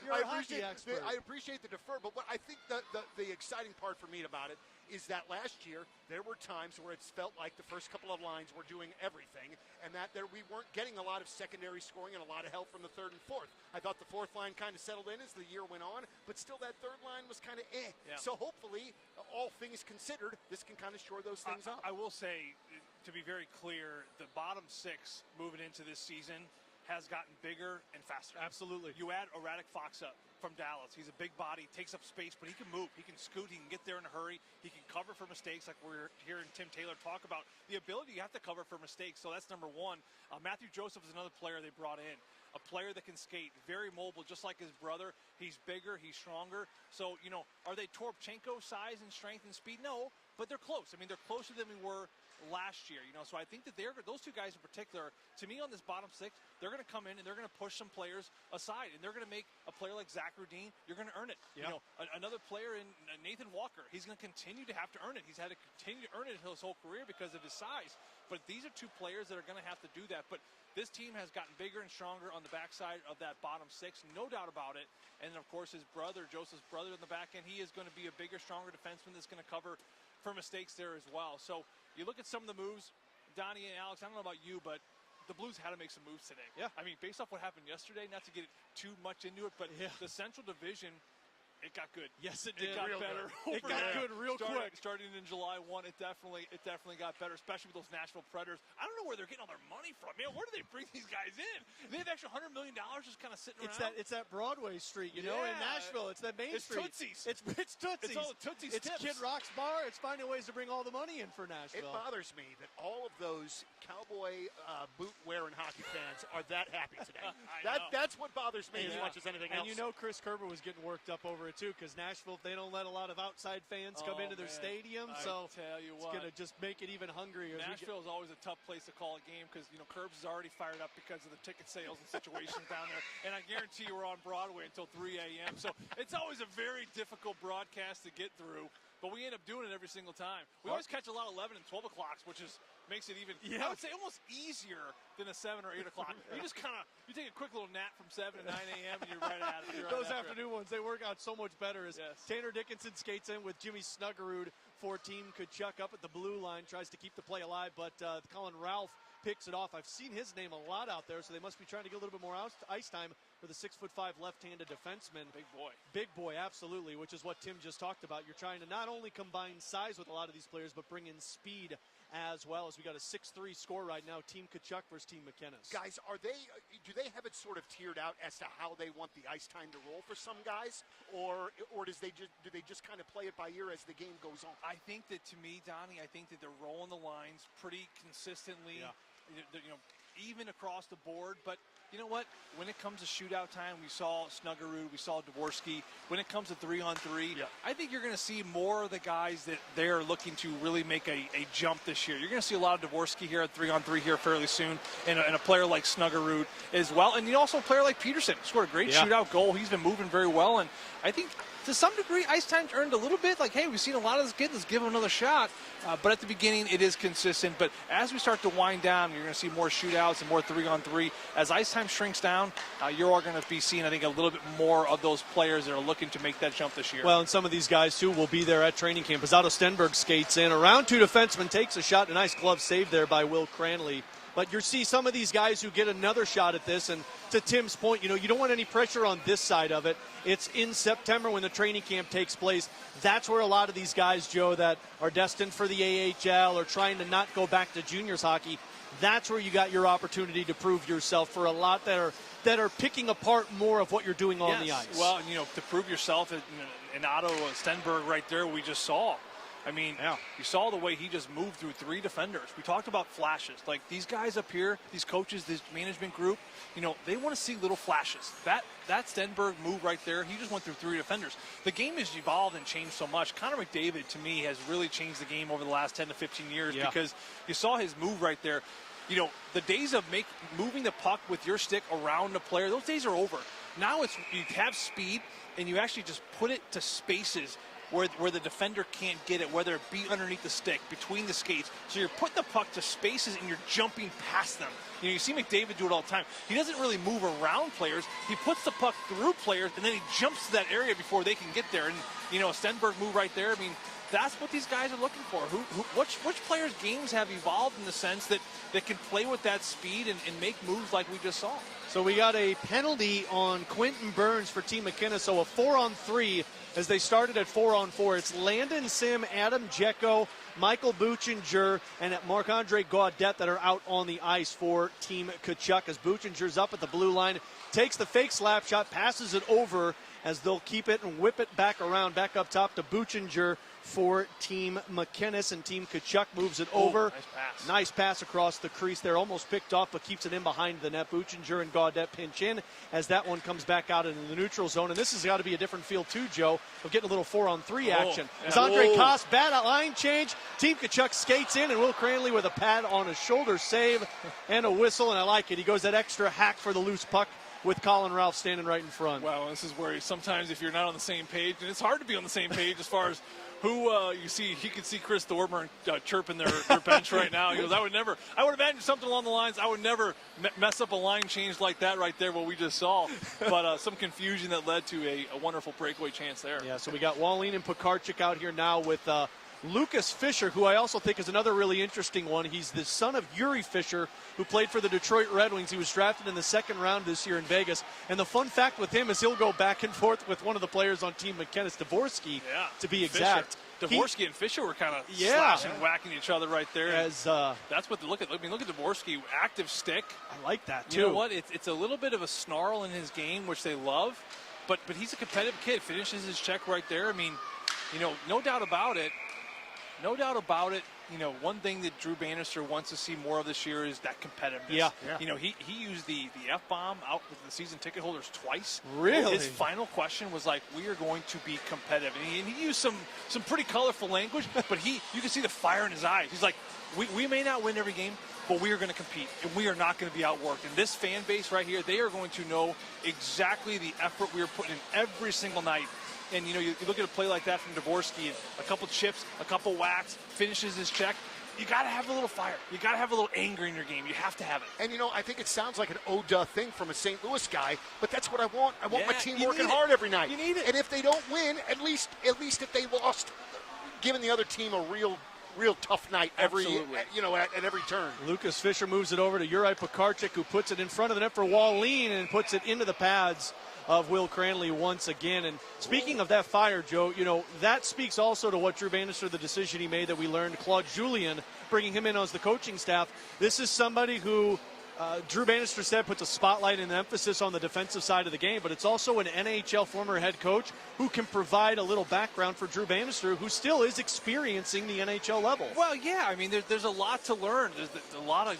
You're a hockey expert. I appreciate the defer, but what I think the exciting part for me about it is that last year there were times where it's felt like the first couple of lines were doing everything, and that we weren't getting a lot of secondary scoring and a lot of help from the third and fourth. I thought the fourth line kind of settled in as the year went on, but still that third line was kind of Yeah. So hopefully, all things considered, this can kind of shore those things up. I will say, to be very clear, the bottom 6 moving into this season has gotten bigger and faster. Absolutely. You add Radek Faksa from Dallas. He's a big body, takes up space, but he can move. He can scoot. He can get there in a hurry. He can cover for mistakes, like we're hearing Tim Taylor talk about. The ability, you have to cover for mistakes, so that's number one. Matthew Joseph is another player they brought in. A player that can skate, very mobile, just like his brother. He's bigger, he's stronger. So, are they Toropchenko size and strength and speed? No, but they're close. I mean, they're closer than we were last year, so I think that those 2 guys in particular, to me, on this bottom 6, they're going to come in and they're going to push some players aside, and they're going to make a player like Zach Rudin, you're going to earn it. Yeah. Another player in Nathan Walker, he's going to continue to have to earn it. He's had to continue to earn it his whole career because of his size. But these are 2 players that are going to have to do that. But this team has gotten bigger and stronger on the backside of that bottom 6, no doubt about it. And then, of course, his brother, Joseph's brother, in the back end, he is going to be a bigger, stronger defenseman that's going to cover for mistakes there as well. So you look at some of the moves, Donnie and Alex, I don't know about you, but the Blues had to make some moves today. Yeah. I mean, based off what happened yesterday, not to get too much into it, but the Central Division, It got good. Yes, it did. It got better. It got good real quick. Starting in July 1, it definitely got better, especially with those Nashville Predators. I don't know where they're getting all their money from. Man, where do they bring these guys in? They have extra $100 million just kind of sitting around. It's that Broadway street, you know, in Nashville. It's that main street. Tootsie's. It's Tootsie's. It's all the Tootsie's It's tips. Kid Rock's bar. It's finding ways to bring all the money in for Nashville. It bothers me that all of those cowboy boot-wearing hockey fans are that happy today. That's what bothers me as much as anything else. And you know Chris Kerber was getting worked up over it, too, because Nashville, they don't let a lot of outside fans come into their stadium, so tell you it's going to just make it even hungrier. Nashville is always a tough place to call a game because, you know, Curbs is already fired up because of the ticket sales and situations down there. And I guarantee you we're on Broadway until 3 a.m. So it's always a very difficult broadcast to get through. But we end up doing it every single time. We always catch a lot of 11 and 12 o'clocks, which makes it even, I would say, almost easier than a 7 or 8 o'clock. You just you take a quick little nap from 7 to 9 a.m. and you're right at it. Those afternoon ones, they work out so much better as Tanner Dickinson skates in with Jimmy Snuggerud for Team Kachuk up at the blue line, tries to keep the play alive, but Colin Ralph picks it off. I've seen his name a lot out there, so they must be trying to get a little bit more ice time for the 6'5" left-handed defenseman. Big boy, absolutely, which is what Tim just talked about. You're trying to not only combine size with a lot of these players, but bring in speed as well, as we got a 6-3 score right now, Team Kachuk versus Team McInnes. Guys, do they have it sort of tiered out as to how they want the ice time to roll for some guys, or do they just kind of play it by ear as the game goes on? I think that, to me, Donnie, I think that they're rolling the lines pretty consistently, you know, even across the board. But you know what? When it comes to shootout time, we saw Snuggerud, we saw Dvorsky. When it comes to 3-on-3, I think you're going to see more of the guys that they're looking to really make a jump this year. You're going to see a lot of Dvorsky here at 3-on-3 here fairly soon, and a player like Snuggerud as well. And you also a player like Peterson scored a great shootout goal. He's been moving very well, and I think to some degree, ice time's earned a little bit. Like, hey, we've seen a lot of this kid. Let's give him another shot. But at the beginning, it is consistent. But as we start to wind down, you're going to see more shootouts and more 3-on-3. As ice time shrinks down, you're all going to be seeing, I think, a little bit more of those players that are looking to make that jump this year. Well, and some of these guys, too, will be there at training camp. As Otto Stenberg skates in. A round two defenseman takes a shot. A nice glove save there by Will Cranley. But you see some of these guys who get another shot at this, and to Tim's point, you know, you don't want any pressure on this side of it. It's in September when the training camp takes place. That's where a lot of these guys, Joe, that are destined for the AHL or trying to not go back to juniors hockey, that's where you got your opportunity to prove yourself for a lot that are picking apart more of what you're doing on the ice. Well, you know, to prove yourself in Otto Stenberg right there, we just saw. I mean, you saw the way he just moved through 3 defenders. We talked about flashes. Like, these guys up here, these coaches, this management group, you know, they want to see little flashes. That Stenberg move right there, he just went through 3 defenders. The game has evolved and changed so much. Connor McDavid, to me, has really changed the game over the last 10 to 15 years because you saw his move right there. You know, the days of moving the puck with your stick around the player, those days are over. Now it's you have speed, and you actually just put it to spaces where the defender can't get it, whether it be underneath the stick, between the skates. So you're putting the puck to spaces and you're jumping past them. You know, you see McDavid do it all the time. He doesn't really move around players. He puts the puck through players, and then he jumps to that area before they can get there. And, you know, a Stenberg move right there, I mean, that's what these guys are looking for. Which players' games have evolved in the sense that can play with that speed and make moves like we just saw? So we got a penalty on Quentin Burns for Team McInnes, so a 4-on-3 as they started at 4-on-4. It's Landon Sim, Adam Jecko, Michael Buchinger, and Marc-Andre Gaudet that are out on the ice for Team Kachuk as Buchinger's up at the blue line, takes the fake slap shot, passes it over as they'll keep it and whip it back around, back up top to Buchinger for Team McInnes, and Team Kachuk moves it over. Nice pass across the crease there, almost picked off, but keeps it in behind the net. Buchinger and Gaudet pinch in as that one comes back out into the neutral zone, and this has got to be a different feel too, Joe, of getting a little 4-on-3 action. As Andre Koss, bad line change, Team Kachuk skates in, and Will Cranley with a pad on a shoulder save and a whistle, and I like it. He goes that extra hack for the loose puck with Colin Ralph standing right in front. Well, this is where sometimes if you're not on the same page, and it's hard to be on the same page as far as who you see. He could see Chris Thorburn chirping their bench right now. He goes, I would imagine something along the lines, I would never mess up a line change like that right there, what we just saw. But some confusion that led to a wonderful breakaway chance there. Yeah, so we got Wallin and Pekarchik out here now with Lucas Fisher, who I also think is another really interesting one. He's the son of Yuri Fisher, who played for the Detroit Red Wings. He was drafted in the second round this year in Vegas. And the fun fact with him is he'll go back and forth with one of the players on Team McKinnis, Dvorsky, to be exact. Dvorsky and Fisher were kind of slashing, whacking each other right there. That's what look at Dvorsky, active stick. I like that too. You know what? It's a little bit of a snarl in his game, which they love, but he's a competitive kid. Finishes his check right there. I mean, no doubt about it. No doubt about it. One thing that Drew Bannister wants to see more of this year is that competitiveness. Yeah. He used the F-bomb out with the season ticket holders twice. Really? His final question was like, we are going to be competitive. And he used some pretty colorful language, but you can see the fire in his eyes. He's like, we may not win every game, but we are going to compete, and we are not going to be outworked. And this fan base right here, they are going to know exactly the effort we are putting in every single night. And, you look at a play like that from Dvorsky, a couple chips, a couple whacks, finishes his check. You got to have a little fire. You got to have a little anger in your game. You have to have it. And, I think it sounds like an oh-duh thing from a St. Louis guy, but that's what I want. I want my team working hard every night. You need it. And if they don't win, at least if they lost, giving the other team a real tough night at every turn. Lucas Fisher moves it over to Juraj Pekarczyk, who puts it in front of the net for Wallin and puts it into the pads of Will Cranley once again. And speaking of that fire, Joe, that speaks also to what Drew Bannister, the decision he made that we learned, Claude Julien, bringing him in as the coaching staff. This is somebody who Drew Bannister said puts a spotlight and emphasis on the defensive side of the game, but it's also an NHL former head coach who can provide a little background for Drew Bannister, who still is experiencing the NHL level. Well, yeah, I mean, there's a lot to learn. There's a lot of,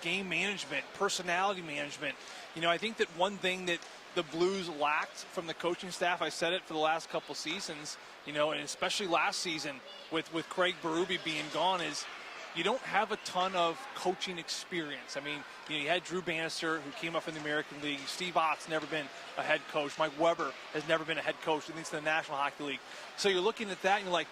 game management, personality management. I think that one thing that the Blues lacked from the coaching staff, I said it for the last couple seasons, and especially last season with Craig Berube being gone, is you don't have a ton of coaching experience. I mean, you had Drew Bannister, who came up in the American League. Steve Ott's never been a head coach. Mike Weber has never been a head coach, at least in the National Hockey League. So you're looking at that and you're like,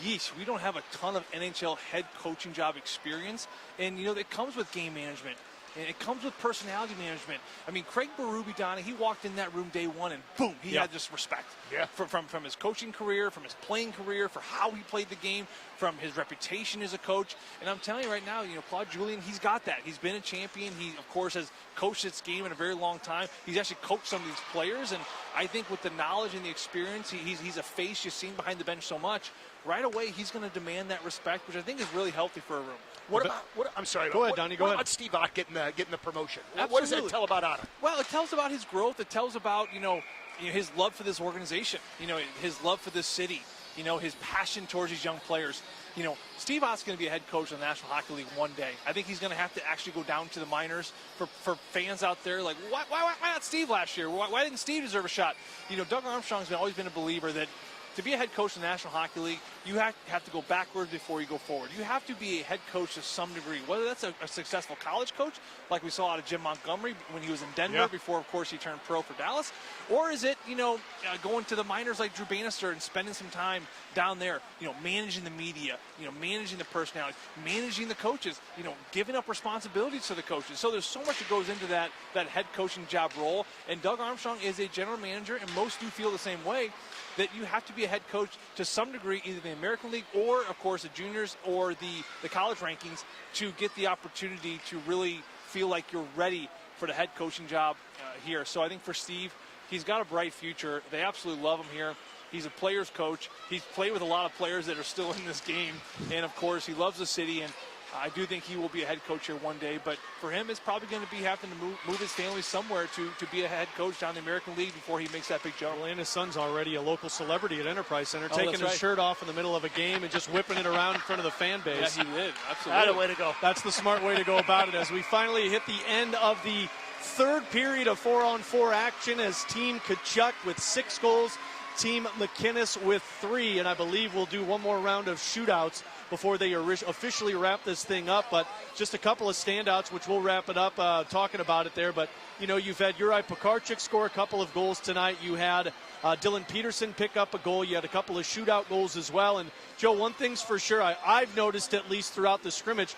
yeesh, we don't have a ton of NHL head coaching job experience. And, it comes with game management. And it comes with personality management. I mean, Craig Berube, Donnie, he walked in that room day one and boom, he had this respect. Yeah. From his coaching career, from his playing career, for how he played the game, from his reputation as a coach. And I'm telling you right now, Claude Julien, he's got that. He's been a champion. He, of course, has coached this game in a very long time. He's actually coached some of these players. And I think with the knowledge and the experience, he's a face you've seen behind the bench so much. Right away, he's going to demand that respect, which I think is really healthy for a room. I'm sorry. Go ahead, Donnie. Go ahead. What about Steve Ott getting the promotion? Absolutely. What does that tell about Ott? Well, it tells about his growth. It tells about his love for this organization. His love for this city. His passion towards these young players. Steve Ott's going to be a head coach in the National Hockey League one day. I think he's going to have to actually go down to the minors for fans out there. Like, why not Steve last year? Why didn't Steve deserve a shot? Doug Armstrong's always been a believer that to be a head coach in the National Hockey League, you have to go backwards before you go forward. You have to be a head coach to some degree, whether that's a successful college coach, like we saw out of Jim Montgomery when he was in Denver before, of course, he turned pro for Dallas, or is it, going to the minors like Drew Bannister and spending some time down there, managing the media, managing the personalities, managing the coaches, giving up responsibilities to the coaches. So there's so much that goes into that head coaching job role, and Doug Armstrong is a general manager, and most do feel the same way, that you have to be a head coach to some degree, either the American League or, of course, the juniors or the college rankings, to get the opportunity to really feel like you're ready for the head coaching job here. So I think for Steve, he's got a bright future. They absolutely love him here. He's a player's coach. He's played with a lot of players that are still in this game. And, of course, he loves the city, and I do think he will be a head coach here one day, but for him, it's probably going to be having to move his family somewhere to be a head coach down in the American League before he makes that big jump. Well, and his son's already a local celebrity at Enterprise Center, taking his shirt off in the middle of a game and just whipping it around in front of the fan base. Yeah, he did. Absolutely. That's a way to go. That's the smart way to go about it, as we finally hit the end of the third period of 4-on-4 action, as Team Tkachuk with 6 goals, Team McKinnis with 3, and I believe we'll do one more round of shootouts before they officially wrap this thing up. But just a couple of standouts, which we'll wrap it up talking about it there. But, you've had Juraj Pekarczyk score a couple of goals tonight. You had Dylan Peterson pick up a goal. You had a couple of shootout goals as well. And, Joe, one thing's for sure, I've noticed at least throughout the scrimmage,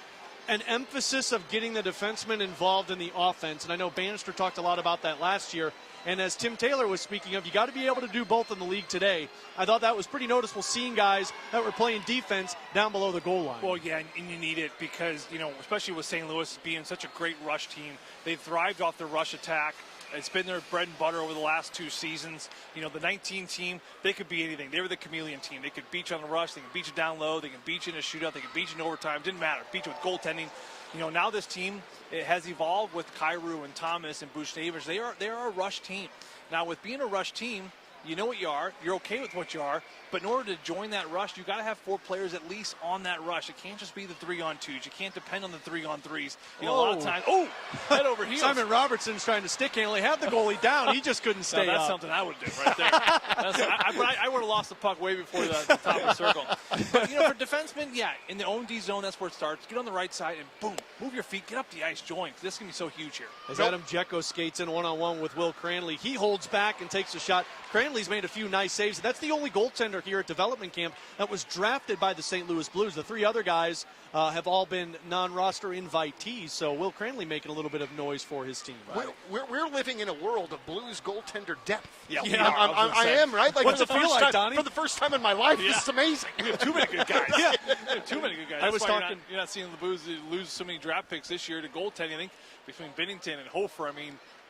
an emphasis of getting the defenseman involved in the offense. And I know Bannister talked a lot about that last year. And as Tim Taylor was speaking of, you got to be able to do both in the league today. I thought that was pretty noticeable, seeing guys that were playing defense down below the goal line. Well, yeah, and you need it because, especially with St. Louis being such a great rush team, they've thrived off the rush attack. It's been their bread and butter over the last 2 seasons. The 19 team, they could be anything. They were the chameleon team. They could beat you on the rush. They can beat you down low. They can beat you in a shootout. They can beat you in overtime. Didn't matter. Beat you with goaltending. Now this team, it has evolved with Kyrou and Thomas and Buchnevich. They are a rush team. Now, with being a rush team, you know what you are. You're okay with what you are. But in order to join that rush, you got to have 4 players at least on that rush. It can't just be the 3-on-2s. You can't depend on the 3-on-3s. A lot of times. Oh, head over heels. Simon Robertson's trying to stick handle. He had the goalie down. He just couldn't stay that's up. Something I would do right there. I would have lost the puck way before the top of the circle. But, for defensemen, yeah, in the own D zone, that's where it starts. Get on the right side and boom, move your feet, get up the ice, join. This is going to be so huge here. As Adam Jiricek skates in one-on-one with Will Cranley, he holds back and takes a shot. Cranley's made a few nice saves. That's the only goaltender here at development camp that was drafted by the St. Louis Blues. The 3 other guys have all been non-roster invitees, so Will Cranley making a little bit of noise for his team. Right? We're living in a world of Blues goaltender depth. Yeah, I am, right? Like, what's it feel like, Donnie? For the first time in my life, this is amazing. We have too many good guys. Yeah. We have too many good guys. I was talking. You're not seeing the Blues lose so many draft picks this year to goaltending. I think between Binnington and Hofer,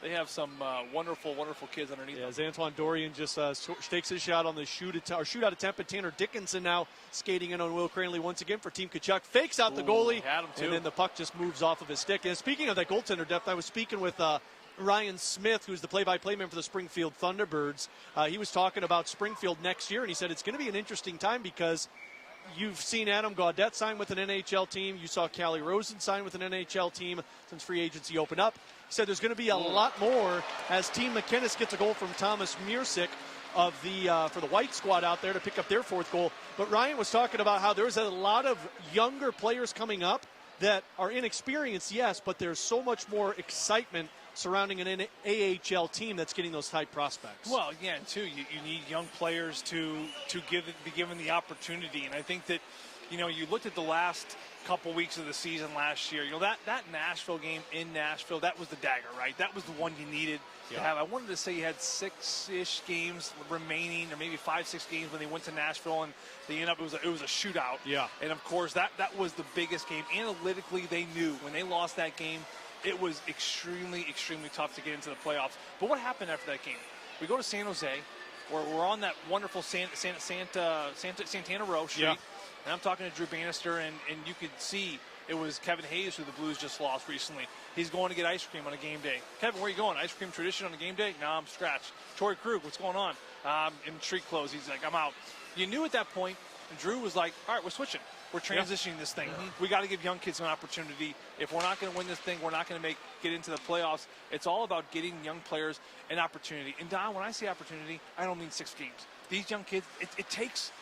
they have some wonderful, wonderful kids underneath them. As Antoine Dorian just takes his shot on the shootout attempt, and Tanner Dickinson now skating in on Will Cranley once again for Team Tkachuk. Fakes out the goalie, and then the puck just moves off of his stick. And speaking of that goaltender depth, I was speaking with Ryan Smith, who's the play-by-play man for the Springfield Thunderbirds. He was talking about Springfield next year, and he said it's going to be an interesting time because you've seen Adam Gaudette sign with an NHL team. You saw Callie Rosen sign with an NHL team since free agency opened up. He said there's going to be a lot more as Team McKinnis gets a goal from Thomas Miersick of for the White squad out there to pick up their 4th goal. But Ryan was talking about how there's a lot of younger players coming up that are inexperienced, yes, but there's so much more excitement surrounding an AHL team that's getting those type prospects. Well, again, too, you need young players to be given the opportunity. And I think that, you looked at the last couple weeks of the season last year. That Nashville game in Nashville, that was the dagger, right? That was the one you needed to have. I wanted to say you had 6-ish games remaining, or maybe 5-6 games when they went to Nashville, and they ended up it was a shootout. Yeah. And of course that was the biggest game. Analytically, they knew when they lost that game, it was extremely, extremely tough to get into the playoffs. But what happened after that game? We go to San Jose, where we're on that wonderful Santana Row street. Yeah. And I'm talking to Drew Bannister, and you could see it was Kevin Hayes, who the Blues just lost recently. He's going to get ice cream on a game day. Kevin, where are you going? Ice cream tradition on a game day? No, I'm scratched. Torrey Krug, what's going on? In street clothes. He's like, I'm out. You knew at that point, and Drew was like, all right, we're switching. We're transitioning this thing. We got to give young kids an opportunity. If we're not going to win this thing, we're not going to get into the playoffs. It's all about getting young players an opportunity. And Don, when I say opportunity, I don't mean 6 games. These young kids, it takes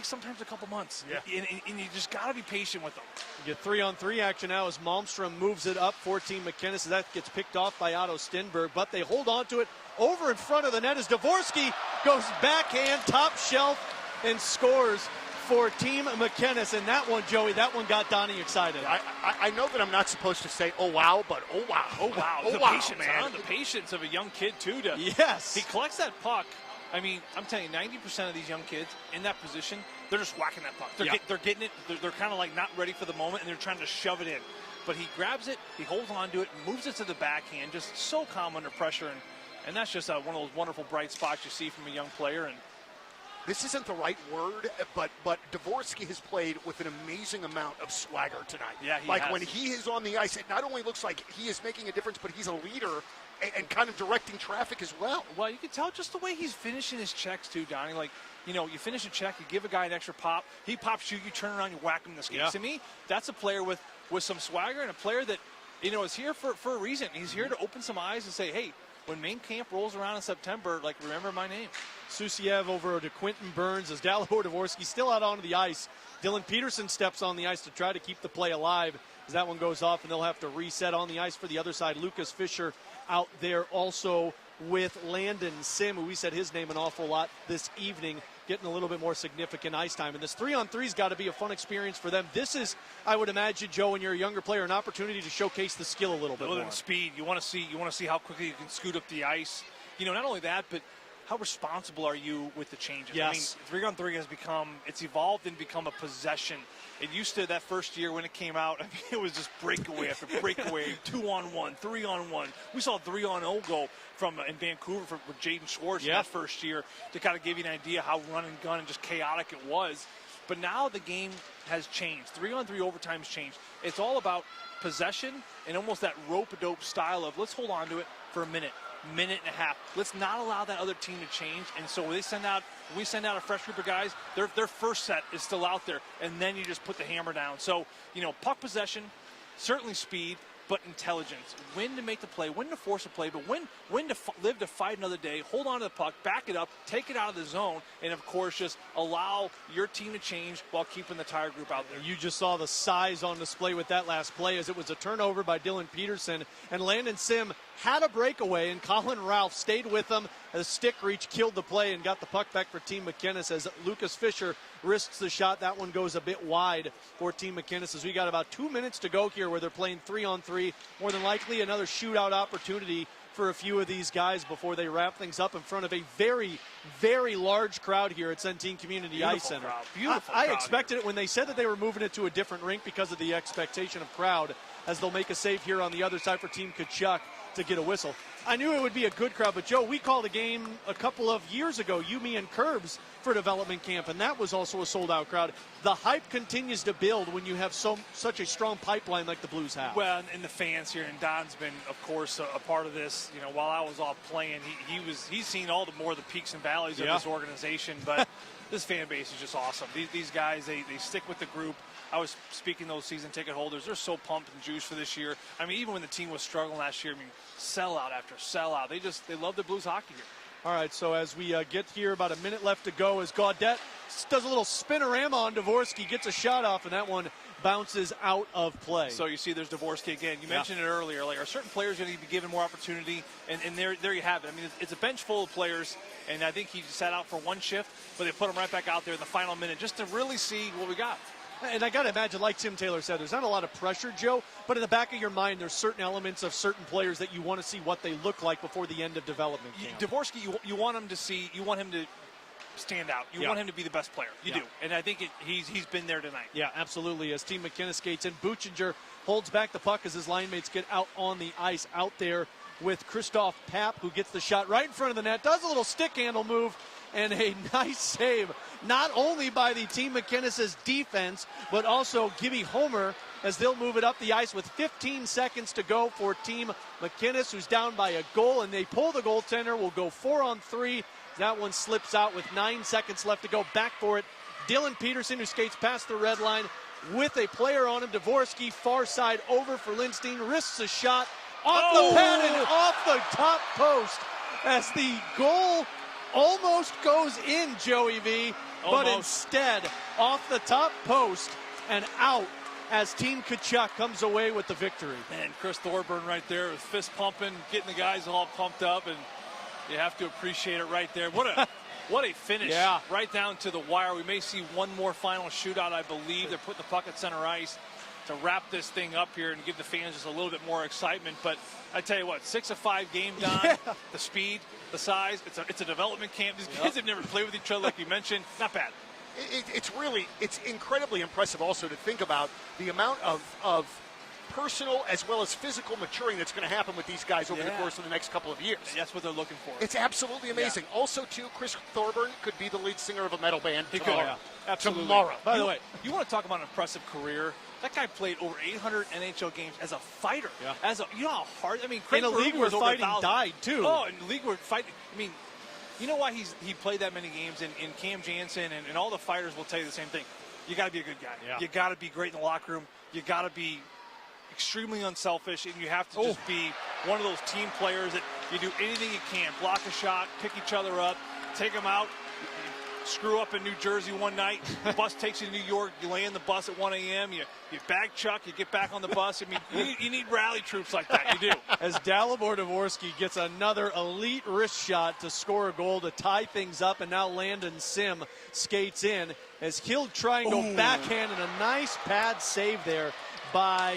sometimes a couple months. Yeah. And you just got to be patient with them. You get 3-on-3 action now as Malmstrom moves it up for Team McKinnis. That gets picked off by Otto Stenberg, but they hold on to it. Over in front of the net as Dvorsky goes backhand, top shelf, and scores for Team McKinnis. And that one, Joey, got Donnie excited. I know that I'm not supposed to say, oh, wow, but oh, wow. Oh, wow. Oh, the wow, patience, man. The patience of a young kid, too. Yes. He collects that puck. I'm telling you, 90% of these young kids in that position, they're just whacking that puck. They're getting it. They're kind of like not ready for the moment, and they're trying to shove it in. But he grabs it, he holds on to it, moves it to the backhand, just so calm under pressure. And that's just one of those wonderful bright spots you see from a young player. And this isn't the right word, but Dvorsky has played with an amazing amount of swagger tonight. Yeah, he like has. When he is on the ice, it not only looks like he is making a difference, but he's a leader and kind of directing traffic as well. Well, you can tell just the way he's finishing his checks too, Donnie. Like, you finish a check, you give a guy an extra pop, he pops you, you turn around, you whack him in the skates. Yeah. To me, that's a player with some swagger and a player that, is here for a reason. He's here to open some eyes and say, hey, when main camp rolls around in September, like, remember my name. Susiev over to Quentin Burns as Dalibor Dvorsky still out onto the ice. Dylan Peterson steps on the ice to try to keep the play alive as that one goes off, and they'll have to reset on the ice for the other side. Lucas Fisher out there also with Landon Sim, who we said his name an awful lot this evening, getting a little bit more significant ice time. And this 3-on-3's got to be a fun experience for them. This is, I would imagine, Joe, when you're a younger player, an opportunity to showcase the skill a little bit more. The speed. You want to see how quickly you can scoot up the ice. Not only that, but how responsible are you with the changes? Yes. 3-on-3 has it's evolved and become a possession. It used to, that first year when it came out, it was just breakaway after breakaway, 2-on-1, 3-on-1. We saw 3-on-0 go in Vancouver with Jaden Schwartz in that first year to kind of give you an idea how run and gun and just chaotic it was. But now the game has changed. 3-on-3 overtime's changed. It's all about possession and almost that rope-a-dope style of let's hold on to it for a minute and a half. Let's not allow that other team to change. And so when we send out a fresh group of guys, their first set is still out there, and then you just put the hammer down. So, puck possession, certainly speed, but intelligence. When to make the play, when to force a play, but when to live to fight another day, hold on to the puck, back it up, take it out of the zone, and of course just allow your team to change while keeping the tire group out there. You just saw the size on display with that last play as it was a turnover by Dylan Peterson, and Landon Sim had a breakaway, and Colin Ralph stayed with him. A stick reach killed the play and got the puck back for Team McInnes as Lucas Fisher risks the shot. That one goes a bit wide for Team McInnes as we got about 2 minutes to go here where they're playing 3-on-3. More than likely another shootout opportunity for a few of these guys before they wrap things up in front of a very, very large crowd here at Centene Community Ice Center. Beautiful I expected it when they said that they were moving it to a different rink because of the expectation of crowd as they'll make a save here on the other side for Team Tkachuk to get a whistle. I knew it would be a good crowd, but Joe, we called a game a couple of years ago, you, me, and Curbs for development camp, and that was also a sold-out crowd. The hype continues to build when you have such a strong pipeline like the Blues have. Well, and the fans here, and Don's been, of course, a part of this. While I was off playing, he's seen all the more the peaks and valleys of this organization, but this fan base is just awesome. These guys, they stick with the group. I was speaking to those season ticket holders. They're so pumped and juiced for this year. Even when the team was struggling last year, sellout after sellout. They love the Blues hockey here. All right, so as we get here, about a minute left to go as Gaudette does a little spinorama on Dvorsky, gets a shot off, and that one bounces out of play. So you see there's Dvorsky again. You mentioned it earlier. Are certain players going to be given more opportunity? And there you have it. It's a bench full of players, and I think he sat out for one shift, but they put him right back out there in the final minute just to really see what we got. And I got to imagine, like Tim Taylor said, there's not a lot of pressure, Joe, but in the back of your mind, there's certain elements of certain players that you want to see what they look like before the end of development camp. Dvorsky, you want him to stand out. You want him to be the best player. You do. And I think he's been there tonight. Yeah, absolutely. As Team McInnes skates in, Buchinger holds back the puck as his line mates get out on the ice out there with Christoph Papp, who gets the shot right in front of the net, does a little stick handle move, and a nice save, not only by the Team McInnes' defense, but also Gibby Homer as they'll move it up the ice with 15 seconds to go for Team McInnes, who's down by a goal, and they pull the goaltender. Will go 4-on-3. That one slips out with 9 seconds left to go. Back for it, Dylan Peterson, who skates past the red line with a player on him. Dvorsky, far side over for Lindstein, risks a shot off the pad and off the top post as the goal almost goes in, Joey V, but instead off the top post and out as Team Tkachuk comes away with the victory. And Chris Thorburn right there with fist pumping, getting the guys all pumped up, and you have to appreciate it right there. What a finish right down to the wire. We may see one more final shootout, I believe. They're putting the puck at center ice to wrap this thing up here and give the fans just a little bit more excitement. But I tell you what, 6-5 game, Don, the speed, the size, it's a development camp. These kids have never played with each other like you mentioned. Not bad. It's incredibly impressive also to think about the amount of personal as well as physical maturing that's going to happen with these guys over the course of the next couple of years. And that's what they're looking for. It's absolutely amazing. Also, too, Chris Thorburn could be the lead singer of a metal band tomorrow. Absolutely. Tomorrow. By the way, you want to talk about an impressive career? That guy played over 800 NHL games as a fighter. Yeah. You know how hard? Craig in a league where fighting died, too. Oh, in a league where fighting. You know why he played that many games? And Cam Jansen and all the fighters will tell you the same thing. You got to be a good guy. Yeah. You got to be great in the locker room. You got to be extremely unselfish, and you have to just be one of those team players that you do anything you can. Block a shot, pick each other up, take them out. screw up in New Jersey one night, the bus takes you to New York, you land the bus at 1 a.m., you bag chuck, you get back on the bus. I mean, you need rally troops like that. You do. As Dalibor Dvorsky gets another elite wrist shot to score a goal to tie things up, and now Landon Sim skates in as he'll try and go backhand, and a nice pad save there by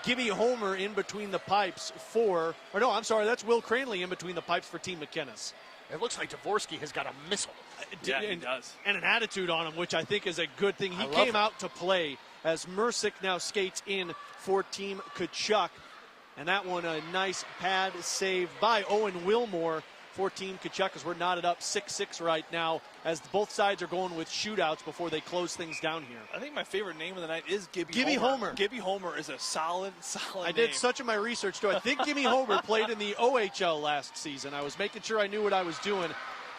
Gibby Homer in between the pipes that's Will Cranley in between the pipes for Team McInnes. It looks like Dvorsky has got a missile. Yeah, he does. And an attitude on him, which I think is a good thing. He came out to play as Mercick now skates in for Team Tkachuk. And that one, a nice pad save by Owen Wilmore for Team Tkachuk, as we're knotted up 6-6 right now, as both sides are going with shootouts before they close things down here. I think my favorite name of the night is Gibby Homer. Gibby Homer is a solid I name. did such of my research, too. I think Gibby Homer played in the OHL last season. I was making sure I knew what I was doing.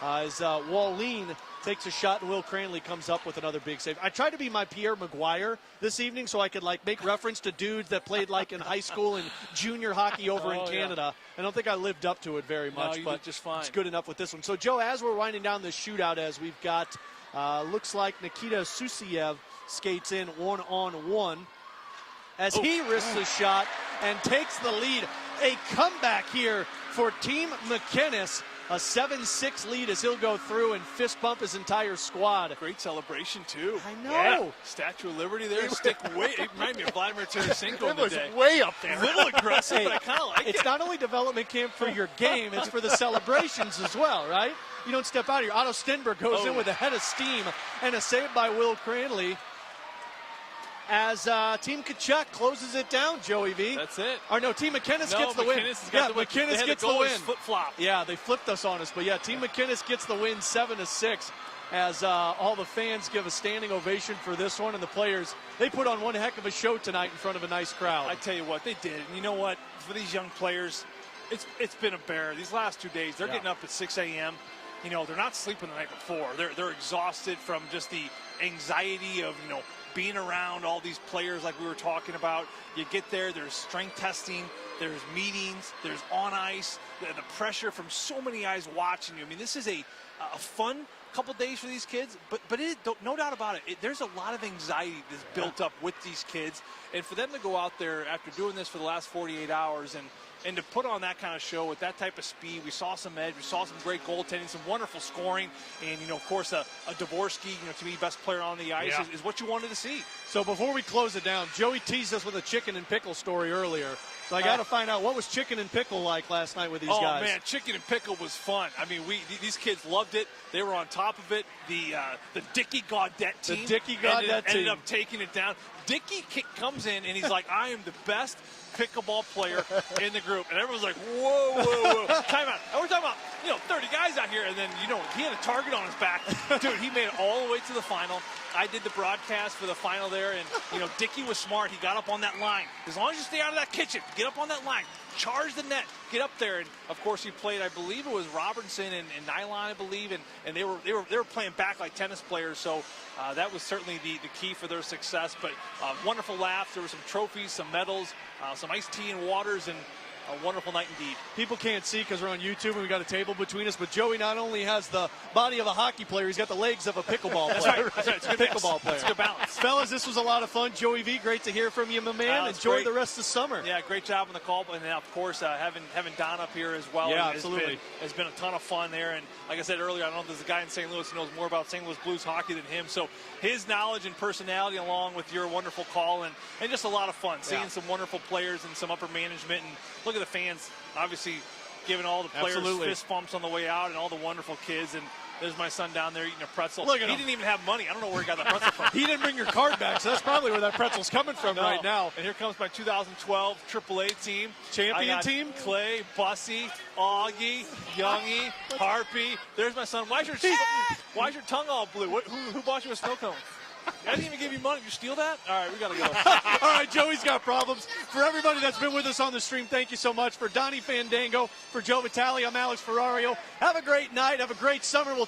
As Wallin takes a shot and Will Cranley comes up with another big save. I tried to be my Pierre Maguire this evening so I could make reference to dudes that played in high school and junior hockey over in Canada. I don't think I lived up to it very much, but just fine. It's good enough with this one. So, Joe, as we're winding down this shootout, as we've got, looks like Nikita Susiev skates in 1-on-1 as he risks a shot and takes the lead. A comeback here for Team McInnes. A 7-6 lead as he'll go through and fist bump his entire squad. Great celebration, too. I know. Yeah. Statue of Liberty there. Stick way. It reminded me of Vladimir Tarasenko It was today. way up there. A little aggressive, but I kind of like it. It's not only development camp for your game, it's for the celebrations as well, right? You don't step out of here. Otto Stenberg goes in with a head of steam and a save by Will Cranley. As Team Tkachuk closes it down, Joey V. That's it. Or no, Team McInnes gets the win. McInnes gets the win. Flip-flop. Yeah, they flipped us on us. But yeah, Team McInnes gets the win 7-6 as all the fans give a standing ovation for this one. And the players, they put on one heck of a show tonight in front of a nice crowd. I tell you what, they did. And you know what? For these young players, it's been a bear. These last 2 days, they're getting up at 6 a.m. You know, they're not sleeping the night before. They're exhausted from just the anxiety of, being around all these players like we were talking about. You get there, there's strength testing, there's meetings, there's on ice, the pressure from so many eyes watching you. I mean, this is a fun couple days for these kids, but no doubt about it, there's a lot of anxiety that's built up with these kids. And for them to go out there after doing this for the last 48 hours and to put on that kind of show with that type of speed, we saw some edge, we saw some great goaltending, some wonderful scoring, and, of course, a Dvorsky, to me, best player on the ice is what you wanted to see. So before we close it down, Joey teased us with a chicken and pickle story earlier. So I got to find out, what was chicken and pickle like last night with these guys? Oh, man, chicken and pickle was fun. I mean, these kids loved it. They were on top of it. The Dickie Gaudette team ended up taking it down. Dickie comes in, and he's like, I am the best pickleball player in the group. And everyone's like, whoa. Time out. And we're talking about, 30 guys out here. And then, he had a target on his back. Dude, he made it all the way to the final. I did the broadcast for the final there. And, Dickie was smart. He got up on that line. As long as you stay out of that kitchen, get up on that line. Charge the net. Get up there. And, of course, he played, I believe it was Robertson and Nylon, I believe. And they were playing back like tennis players. So that was certainly the key for their success. But wonderful laughs. There were some trophies, some medals, some iced tea and waters, and a wonderful night indeed. People can't see because we're on YouTube and we got a table between us, but Joey not only has the body of a hockey player, he's got the legs of a pickleball player. That's right. It's a good pickleball player. It's a good balance. Fellas, this was a lot of fun. Joey V, great to hear from you, my man. Enjoy the rest of the summer. Yeah, great job on the call. And then, of course, having Don up here as well. Yeah, absolutely. Has been a ton of fun there. And like I said earlier, I don't know if there's a guy in St. Louis who knows more about St. Louis Blues hockey than him. So his knowledge and personality, along with your wonderful call, and just a lot of fun. Seeing some wonderful players and some upper management. And look at the fans, obviously giving all the players fist bumps on the way out, and all the wonderful kids. And there's my son down there eating a pretzel. Look at him. He didn't even have money. I don't know where he got that pretzel from. He didn't bring your card back, so that's probably where that pretzel's coming from right now. And here comes my 2012 AAA team. Champion team? Clay, Bussy, Augie, Youngie, Harpy. There's my son. Why's your tongue all blue? Who bought you a snow cone? I didn't even give you money. Did you steal that? All right, we got to go. All right, Joey's got problems. For everybody that's been with us on the stream, thank you so much. For Donnie Fandango, for Joe Vitale, I'm Alex Ferrario. Have a great night. Have a great summer. We'll